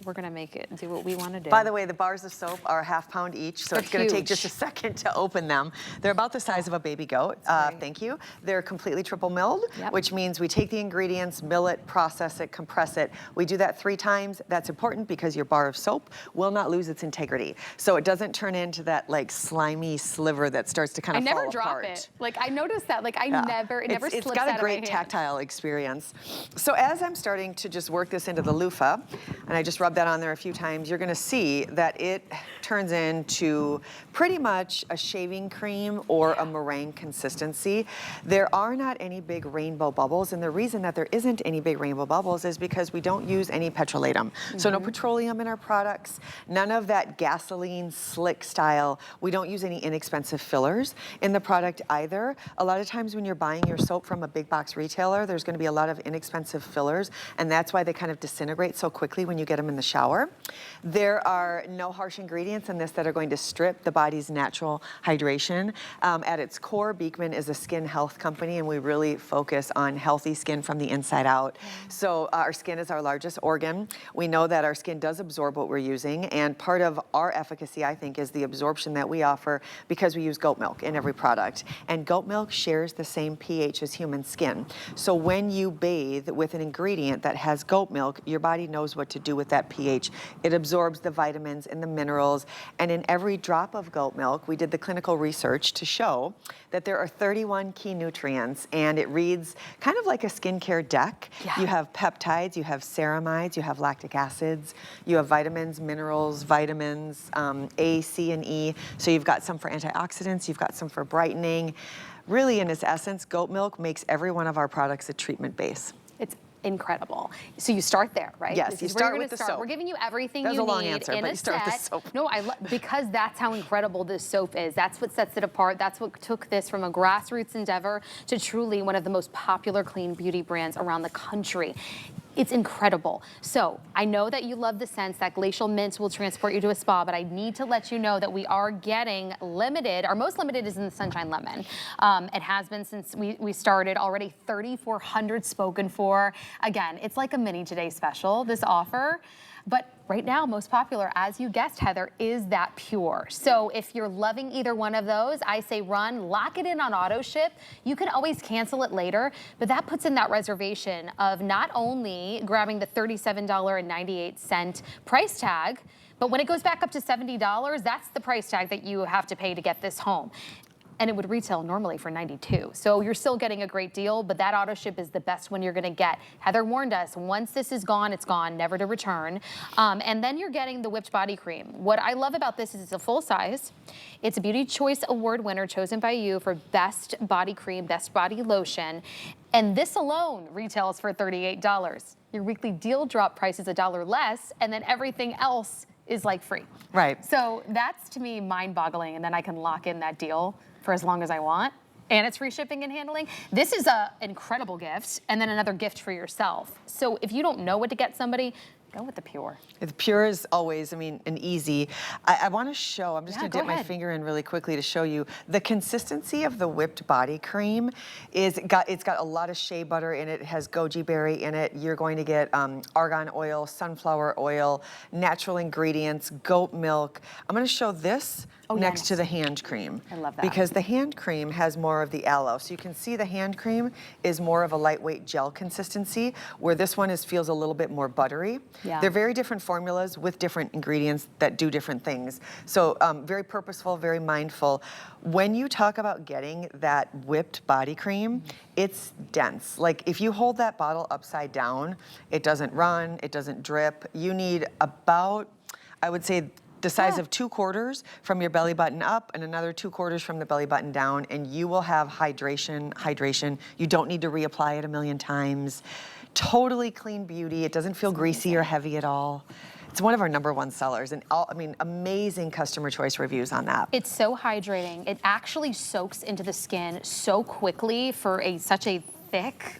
We're gonna make it do what we want to do. By the way, the bars of soap are a ½ pound each, so it's gonna take just a second to open them. They're about the size of a baby goat. Thank you. They're completely triple milled, which means we take the ingredients, mill it, process it, compress it. We do that 3 times. That's important because your bar of soap will not lose its integrity. So it doesn't turn into that like slimy sliver that starts to kind of fall apart. I never drop it. Like I noticed that. Like it never slips out of my hand. It's got a great tactile experience. So as I'm starting to just work this into the loofah, and I just rub that on there a few times, you're gonna see that it turns into pretty much a shaving cream or a meringue consistency. There are not any big rainbow bubbles, and the reason that there isn't any big rainbow bubbles is because we don't use any petrolatum. So no petroleum in our products, none of that gasoline slick style. We don't use any inexpensive fillers in the product either. A lot of times when you're buying your soap from a big box retailer, there's gonna be a lot of inexpensive fillers, and that's why they kind of disintegrate so quickly when you get them in the shower. There are no harsh ingredients in this that are going to strip the body's natural hydration. At its core, Beekman is a skin health company, and we really focus on healthy skin from the inside out. So our skin is our largest organ. We know that our skin does absorb what we're using, and part of our efficacy, I think, is the absorption that we offer because we use goat milk in every product. And goat milk shares the same pH as human skin. So when you bathe with an ingredient that has goat milk, your body knows what to do with that pH. It absorbs the vitamins and the minerals, and in every drop of goat milk, we did the clinical research to show that there are 31 key nutrients, and it reads kind of like a skincare deck. You have peptides, you have ceramides, you have lactic acids, you have vitamins, minerals, vitamins, A, C, and E. So you've got some for antioxidants, you've got some for brightening. Really, in its essence, goat milk makes every one of our products a treatment base. It's incredible. So you start there, right? Yes, you start with the soap. We're giving you everything That's you a long need answer, in but a you start with the set. soap. No, because that's how incredible this soap is. That's what sets it apart. That's what took this from a grassroots endeavor to truly one of the most popular clean beauty brands around the country. It's incredible. So I know that you love the scents. That glacial mint will transport you to a spa, but I need to let you know that we are getting limited. Our most limited is in the Sunshine Lemon. It has been since we started, already 3,400 spoken for. Again, it's like a mini Today special, this offer. But right now, most popular, as you guessed, Heather, is that pure. So if you're loving either one of those, I say run, lock it in on auto ship. You can always cancel it later, but that puts in that reservation of not only grabbing the $37.98 price tag, But when it goes back up to $70, that's the price tag that you have to pay to get this home. And it would retail normally for $92. So you're still getting a great deal, but that auto ship is the best one you're gonna get. Heather warned us, once this is gone, it's gone, never to return. And then you're getting the whipped body cream. What I love about this is it's a full size. It's a Beauty Choice Award winner chosen by you for best body cream, best body lotion. And this alone retails for $38. Your weekly deal drop price is $1 less, and then everything else is like free. Right. So that's to me mind-boggling, and then I can lock in that deal for as long as I want. And it's free shipping and handling. This is an incredible gift, and then another gift for yourself. So if you don't know what to get somebody, go with the Pure. The Pure is always, I mean, an easy. I want to show, I'm just going to dip my ahead. finger in really quickly to show you the consistency of the whipped body cream. It's got a lot of shea butter in it. It has goji berry in it. You're going to get argan oil, sunflower oil, natural ingredients, goat milk. I'm going to show this next to the hand cream. I love that. Because the hand cream has more of the aloe. So you can see the hand cream is more of a lightweight gel consistency, where this one feels a little bit more buttery. Yeah. They're very different formulas with different ingredients that do different things. So very purposeful, very mindful. When you talk about getting that whipped body cream, it's dense. Like if you hold that bottle upside down, it doesn't run, it doesn't drip. You need about, I would say, the size of 2 quarters from your belly button up and another 2 quarters from the belly button down, and you will have hydration. You don't need to reapply it a million times. Totally clean beauty. It doesn't feel greasy or heavy at all. It's one of our #1 sellers, and I mean, amazing customer choice reviews on that. It's so hydrating. It actually soaks into the skin so quickly for such a thick,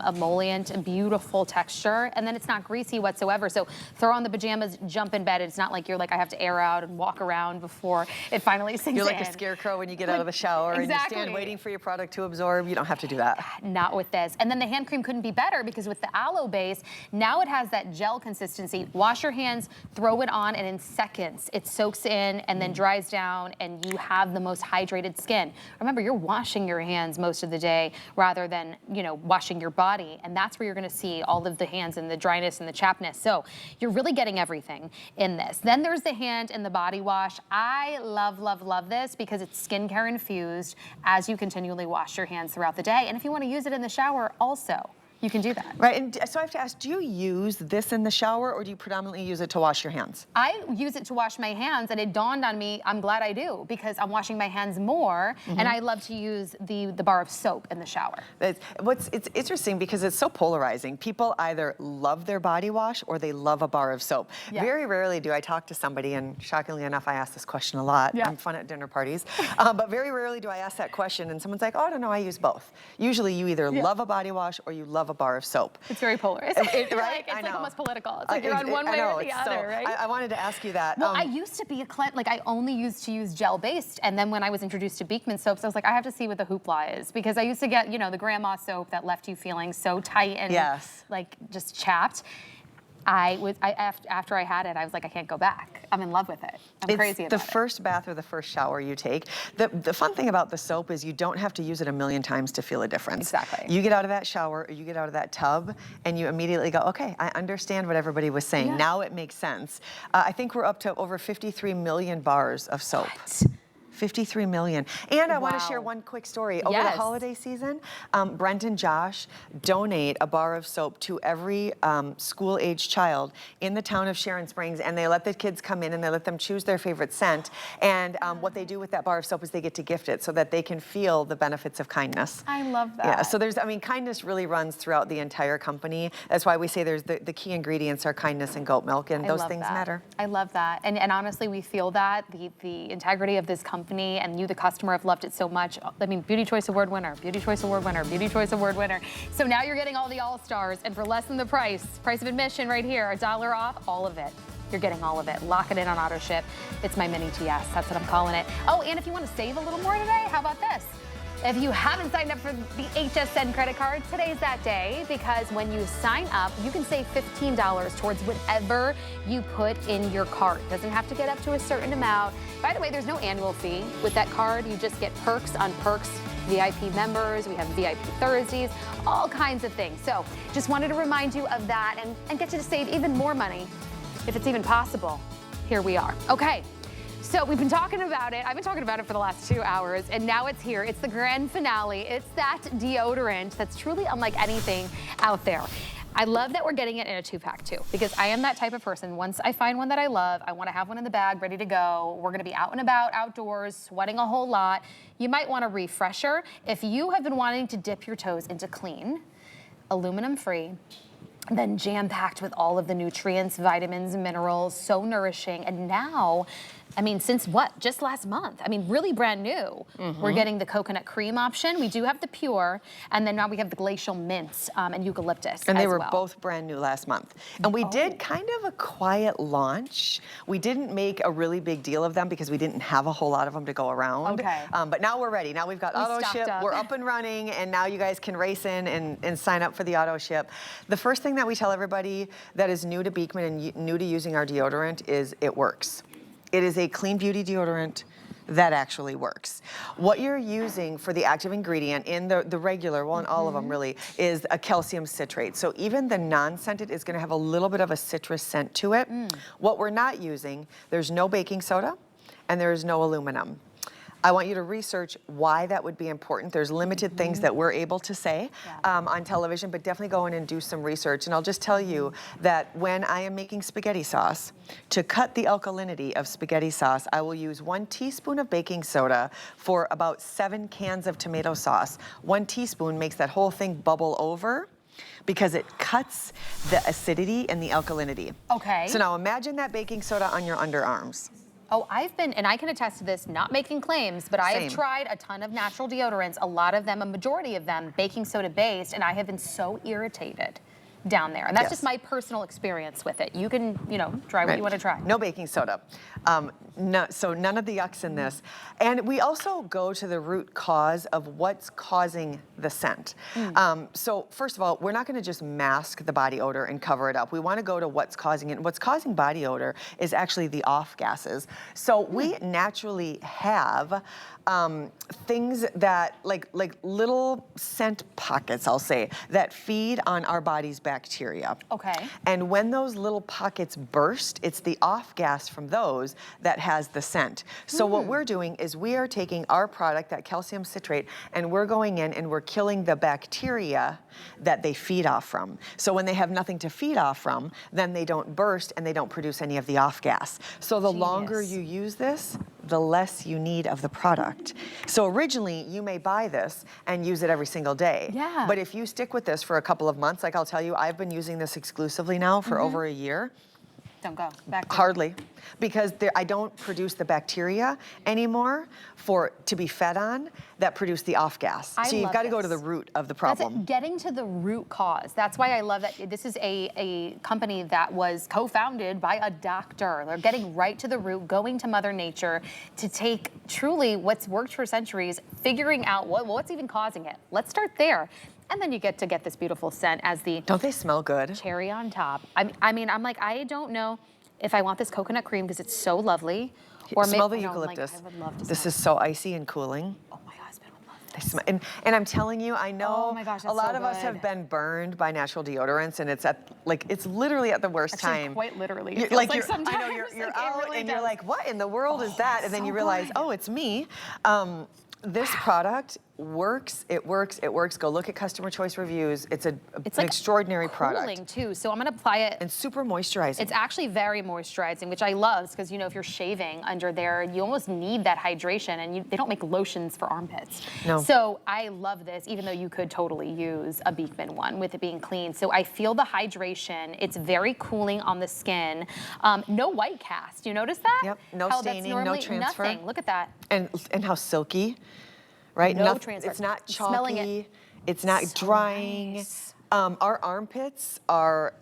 emollient, and beautiful texture, and then it's not greasy whatsoever. So throw on the pajamas, jump in bed. It's not like you're like, I have to air out and walk around before it finally sinks in. You're like a scarecrow when you get out of the shower and you stand waiting for your product to absorb. You don't have to do that. Not with this. And then the hand cream couldn't be better, because with the aloe base, now it has that gel consistency. Wash your hands, throw it on, and in seconds, it soaks in and then dries down, and you have the most hydrated skin. Remember, you're washing your hands most of the day rather than, washing your body, and that's where you're gonna see all of the hands and the dryness and the chappedness. So you're really getting everything in this. Then there's the hand and the body wash. I love, love, love this because it's skincare infused as you continually wash your hands throughout the day. And if you wanna use it in the shower also, you can do that. Right, and so I have to ask, do you use this in the shower, or do you predominantly use it to wash your hands? I use it to wash my hands, and it dawned on me, I'm glad I do, because I'm washing my hands more, and I love to use the bar of soap in the shower. It's interesting because it's so polarizing. People either love their body wash or they love a bar of soap. Yeah. Very rarely do I talk to somebody, and shockingly enough, I ask this question a lot. Yeah. I'm fun at dinner parties. But very rarely do I ask that question, and someone's like, oh, I don't know, I use both. Usually you either love a body wash or you love a bar of soap. It's very polarized. Right? It's like almost political. It's like you're on one way or the other, right? I wanted to ask you that. Well, I used to be I only used to use gel-based, and then when I was introduced to Beekman soaps, I was like, I have to see what the hoopla is, because I used to get, the grandma soap that left you feeling so tight and like just chapped. After I had it, I was like, I can't go back. I'm in love with it. I'm crazy about it. The first bath or the first shower you take. The fun thing about the soap is you don't have to use it a million times to feel a difference. Exactly. You get out of that shower or you get out of that tub and you immediately go, okay, I understand what everybody was saying. Now it makes sense. I think we're up to over 53 million bars of soap. What? 53 million. And I want to share one quick story. Over the holiday season, Brent and Josh donate a bar of soap to every school-age child in the town of Sharon Springs, and they let the kids come in and they let them choose their favorite scent. And what they do with that bar of soap is they get to gift it so that they can feel the benefits of kindness. I love that. Yeah, so kindness really runs throughout the entire company. That's why we say there's the key ingredients are kindness and goat milk, and those things matter. I love that. And honestly, we feel that. The integrity of this company and you, the customer, have loved it so much. I mean, Beauty Choice Award winner, Beauty Choice Award winner, Beauty Choice Award winner. So now you're getting all the all-stars, and for less than the price of admission right here, $1 off, all of it. You're getting all of it. Lock it in on auto ship. It's my mini TS. That's what I'm calling it. Oh, and if you want to save a little more today, how about this? If you haven't signed up for the HSN credit card, today's that day, because when you sign up, you can save $15 towards whatever you put in your cart. Doesn't have to get up to a certain amount. By the way, there's no annual fee with that card. You just get perks on perks. VIP members, we have VIP Thursdays, all kinds of things. So just wanted to remind you of that and get you to save even more money, if it's even possible, here we are. Okay. So we've been talking about it. I've been talking about it for the last 2 hours, and now it's here. It's the grand finale. It's that deodorant that's truly unlike anything out there. I love that we're getting it in a 2-pack too, because I am that type of person. Once I find one that I love, I want to have one in the bag ready to go. We're going to be out and about outdoors, sweating a whole lot. You might want a refresher. If you have been wanting to dip your toes into clean, aluminum free, then jam-packed with all of the nutrients, vitamins, minerals, so nourishing. And now, I mean, since what? Just last month. I mean, really brand new. We're getting the coconut cream option. We do have the pure, and then now we have the glacial mint and eucalyptus. And they were both brand new last month. And we did kind of a quiet launch. We didn't make a really big deal of them because we didn't have a whole lot of them to go around. Okay. But now we're ready. Now we've got auto ship. We're up and running, and now you guys can race in and sign up for the auto ship. The first thing that we tell everybody that is new to Beekman and new to using our deodorant is it works. It is a clean beauty deodorant that actually works. What you're using for the active ingredient in the regular, well, in all of them really, is a calcium citrate. So even the non-scented is gonna have a little bit of a citrus scent to it. What we're not using, there's no baking soda and there is no aluminum. I want you to research why that would be important. There's limited things that we're able to say on television, but definitely go in and do some research. And I'll just tell you that when I am making spaghetti sauce, to cut the alkalinity of spaghetti sauce, I will use 1 teaspoon of baking soda for about 7 cans of tomato sauce. 1 teaspoon makes that whole thing bubble over because it cuts the acidity and the alkalinity. Okay. So now imagine that baking soda on your underarms. Oh, I've been, and I can attest to this, not making claims, but I have tried a ton of natural deodorants, a lot of them, a majority of them, baking soda based, and I have been so irritated down there. And that's just my personal experience with it. You can, you know, try what you want to try. No baking soda. So none of the yucks in this. And we also go to the root cause of what's causing the scent. So first of all, we're not going to just mask the body odor and cover it up. We want to go to what's causing it. And what's causing body odor is actually the off gases. So we naturally have things that, like little scent pockets, I'll say, that feed on our body's bacteria. Okay. And when those little pockets burst, it's the off gas from those that has the scent. So what we're doing is we are taking our product, that calcium citrate, and we're going in and we're killing the bacteria that they feed off from. So when they have nothing to feed off from, then they don't burst and they don't produce any of the off gas. So the longer you use this, the less you need of the product. So originally, you may buy this and use it every single day. Yeah. But if you stick with this for a couple of months, like I'll tell you, I've been using this exclusively now for over a year. Don't go back to Hardly, because I don't produce the bacteria anymore to be fed on that produce the off gas. So you've got to go to the root of the problem. That's it, getting to the root cause. That's why I love that this is a company that was co-founded by a doctor. They're getting right to the root, going to Mother Nature to take truly what's worked for centuries, figuring out what's even causing it. Let's start there. And then you get to get this beautiful scent as the— Don't they smell good? Cherry on top. I mean, I'm like, I don't know if I want this coconut cream because it's so lovely. Or smell the maybe, eucalyptus. I would love to this smell is so icy and cooling. Oh, my husband would love They this. smell, and I'm telling you, I know Oh my gosh, a that's lot so of us good. have been burned by natural deodorants, and it's it's literally at the worst Actually, time. quite literally. It You're, feels like I know sometimes, you're it out really and does. you're like, what in the world is that? And then you realize, good. oh, it's me. This product works. It works. It works. Go look at customer choice reviews. It's an extraordinary product. Cooling too, so I'm gonna apply it. And super moisturizing. It's actually very moisturizing, which I love, because you know if you're shaving under there, you almost need that hydration, and they don't make lotions for armpits. No. So I love this, even though you could totally use a Beekman one with it being clean. So I feel the hydration. It's very cooling on the skin. No white cast. You notice that? Yep. No How staining, that's normally no transfer. Nothing. Look at that. And how silky. Right? No transfer. It's not Smelling chalky. it. It's not So drying. nice. Our armpits are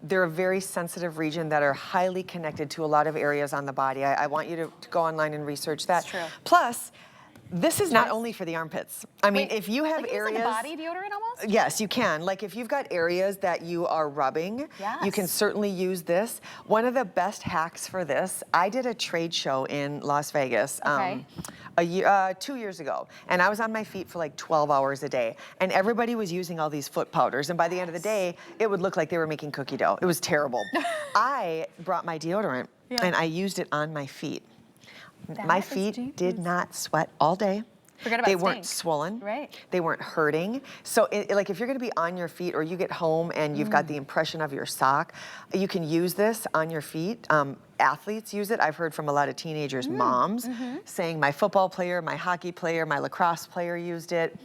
they're a very sensitive region that are highly connected to a lot of areas on the body. I want you to go online and research that. It's true. Plus, This is not only for the armpits. I mean, if you have like areas... Like a body deodorant almost? Yes, you can. Like if you've got areas that you are rubbing, you can certainly use this. One of the best hacks for this, I did a trade show in Las Vegas 2 years ago, and I was on my feet for like 12 hours a day, and everybody was using all these foot powders, and by the end of the day, it would look like they were making cookie dough. It was terrible. I brought my deodorant, and I used it on my feet. My feet did not sweat all day. Forget about they weren't swollen. Right. They weren't hurting. So like if you're gonna be on your feet or you get home and you've got the impression of your sock, you can use this on your feet. Athletes use it. I've heard from a lot of teenagers, moms, saying my football player, my hockey player, my lacrosse player used it.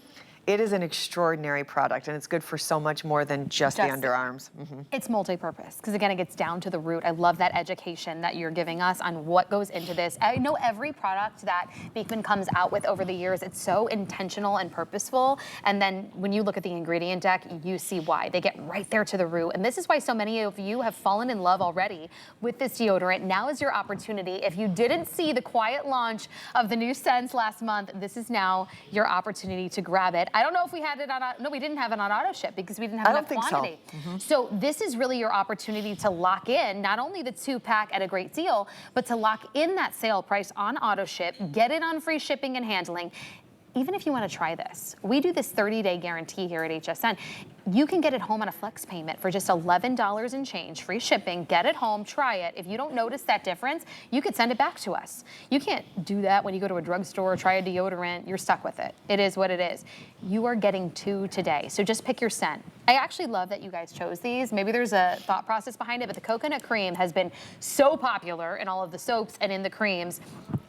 It is an extraordinary product, and it's good for so much more than just the underarms. It's multi-purpose, because again, it gets down to the root. I love that education that you're giving us on what goes into this. I know every product that Beekman comes out with over the years, it's so intentional and purposeful, and then when you look at the ingredient deck, you see why. They get right there to the root, and this is why so many of you have fallen in love already with this deodorant. Now is your opportunity. If you didn't see the quiet launch of the new scents last month, this is now your opportunity to grab it. I don't know if we had it on, no, we didn't have it on auto ship because we didn't have enough quantity. So this is really your opportunity to lock in not only the 2-pack at a great deal, but to lock in that sale price on auto ship, get it on free shipping and handling. Even if you want to try this, we do this 30-day guarantee here at HSN. You can get it home on a flex payment for just $11 and change, free shipping. Get it home, try it. If you don't notice that difference, you could send it back to us. You can't do that when you go to a drugstore, try a deodorant, you're stuck with it. It is what it is. You are getting 2 today, so just pick your scent. I actually love that you guys chose these. Maybe there's a thought process behind it, but the coconut cream has been so popular in all of the soaps and in the creams.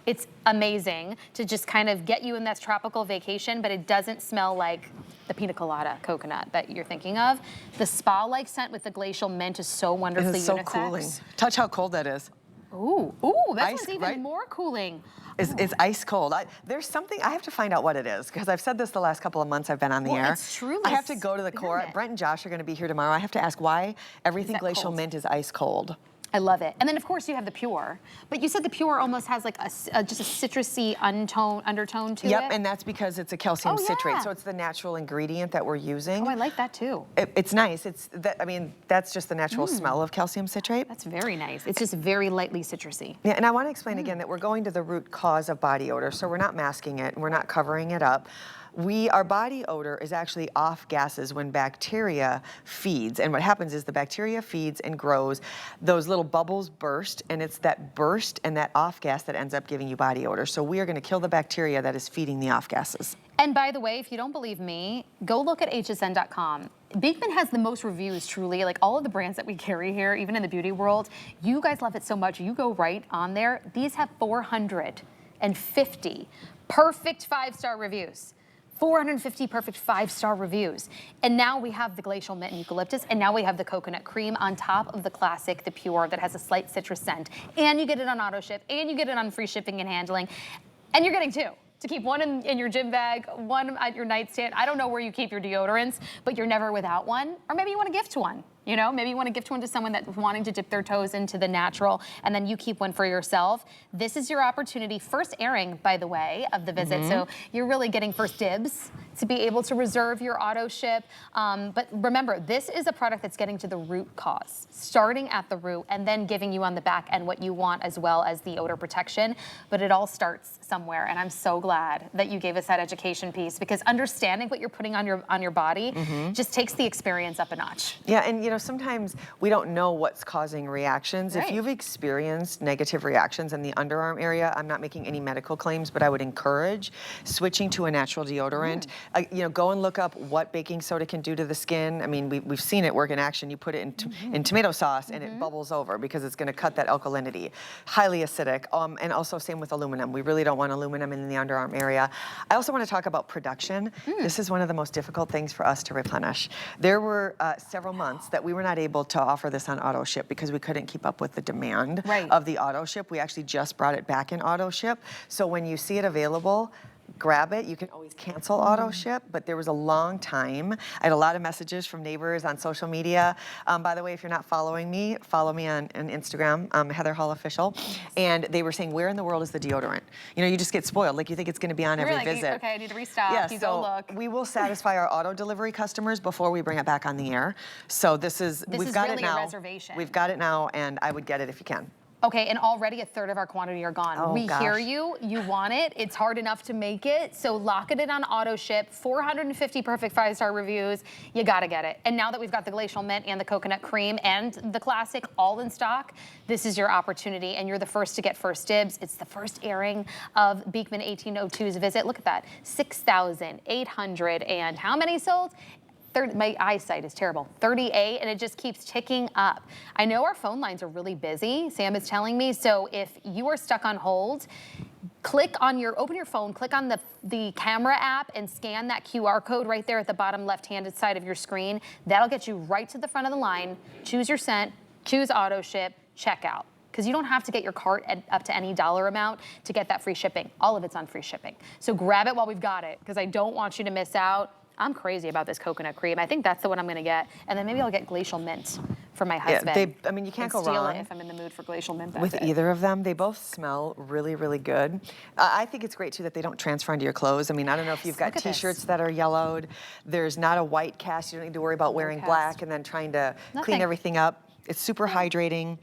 It's amazing to just kind of get you in that tropical vacation, but it doesn't smell like the pina colada coconut that you're thinking of. The spa-like scent with the glacial mint is so wonderfully It's so unisex. cooling. Touch how cold that is. Ooh, that one's even more cooling. It's ice cold. There's something, I have to find out what it is, because I've said this the last couple of months I've been on the air. It's truly I have to go to the core. Brent and Josh are going to be here tomorrow. I have to ask why everything glacial mint is ice cold. I love it. And then of course you have the Pure, but you said the Pure almost has like just a citrusy undertone to it. Yep, and that's because it's a calcium citrate, so it's the natural ingredient that we're using. Oh, I like that too. It's nice. I mean, that's just the natural smell of calcium citrate. That's very nice. It's just very lightly citrusy. Yeah, and I want to explain again that we're going to the root cause of body odor, so we're not masking it and we're not covering it up. Our body odor is actually off gases when bacteria feeds. And what happens is the bacteria feeds and grows, those little bubbles burst, and it's that burst and that off gas that ends up giving you body odor. So we are going to kill the bacteria that is feeding the off gases. And by the way, if you don't believe me, go look at hsn.com. Beekman has the most reviews, truly. Like all of the brands that we carry here, even in the beauty world, you guys love it so much. You go right on there. These have 450 perfect 5-star reviews. 450 perfect 5-star reviews. And now we have the glacial mint and eucalyptus, and now we have the coconut cream on top of the classic, the Pure, that has a slight citrus scent. And you get it on auto ship, and you get it on free shipping and handling. And you're getting 2. To keep one in your gym bag, one at your nightstand. I don't know where you keep your deodorants, but you're never without one. Or maybe you want to gift one. You know, maybe you want to gift one to someone that's wanting to dip their toes into the natural, and then you keep one for yourself. This is your opportunity, first airing, by the way, of the visit. So you're really getting first dibs to be able to reserve your auto ship. But remember, this is a product that's getting to the root cause, starting at the root and then giving you on the back end what you want, as well as the odor protection. But it all starts somewhere, and I'm so glad that you gave us that education piece, because understanding what you're putting on your body just takes the experience up a notch. Yeah, and you know, sometimes we don't know what's causing reactions. If you've experienced negative reactions in the underarm area, I'm not making any medical claims, but I would encourage switching to a natural deodorant. You know, go and look up what baking soda can do to the skin. I mean, we've seen it work in action. You put it in tomato sauce and it bubbles over because it's going to cut that alkalinity. Highly acidic. And also same with aluminum. We really don't want aluminum in the underarm area. I also want to talk about production. This is one of the most difficult things for us to replenish. There were several months that we were not able to offer this on auto ship because we couldn't keep up with the demand of the auto ship. We actually just brought it back in auto ship. So when you see it available, grab it. You can always cancel auto ship, but there was a long time. I had a lot of messages from neighbors on social media. By the way, if you're not following me, follow me on Instagram, Heather Hall Official. And they were saying, where in the world is the deodorant? You know, you just get spoiled. Like you think it's going to be on every visit. Okay, I need to restock. Yeah, you so go look. we will satisfy our auto delivery customers before we bring it back on the air. So we've got really it now. a reservation. We've got it now, and I would get it if you can. Okay, and already a third of our quantity are gone. Oh, we hear gosh. you want it. It's hard enough to make it, so lock it in on auto ship. 450 perfect 5-star reviews. You gotta get it. And now that we'we've got the glacial mint and the coconut cream and the classic all in stock, this is your opportunity, and you're the first to get first dibs. It's the first airing of Beekman 1802's visit. Look at that, 6,800 and how many sold? My eyesight is terrible. 38, and it just keeps ticking up. I know our phone lines are really busy, Sam is telling me, so if you are stuck on hold, open your phone, click on the camera app and scan that QR code right there at the bottom left-handed side of your screen. That'll get you right to the front of the line. Choose your scent, choose auto ship, checkout. Because you don't have to get your cart up to any dollar amount to get that free shipping. All of it's on free shipping. So grab it while we've got it, because I don't want you to miss out. I'm crazy about this coconut cream. I think that's the one I'm gonna get. And then maybe I'll get glacial mint for my husband. Yeah, I mean, you can't go wrong. If I'm in the mood for glacial mint. With either of them. They both smell really, really good. I think it's great too that they don't transfer into your clothes. I mean, I don't know if you've got t-shirts that are yellowed. There's not a white cast. You don't need to worry about wearing black and then trying to clean everything up. It's super hydrating.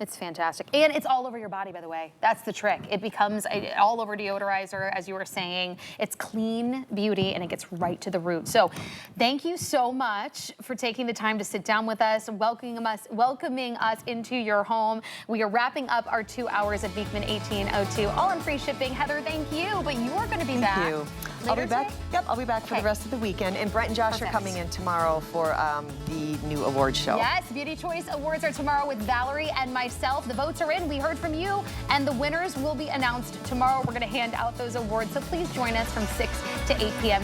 It's fantastic. And it's all over your body, by the way. That's the trick. It becomes all over deodorizer, as you were saying. It's clean beauty, and it gets right to the root. So thank you so much for taking the time to sit down with us, welcoming us into your home. We are wrapping up our 2 hours of Beekman 1802, all in free shipping. Heather, thank you, but you are going to be back. Thank you. I'll be back. Yep, I'll be back for the rest of the weekend. And Brett and Josh are coming in tomorrow for the new awards show. Yes, Beauty Choice Awards are tomorrow with Valerie and myself. The votes are in. We heard from you, and the winners will be announced tomorrow. We're going to hand out those awards, so please join us from 6 to 8 p.m.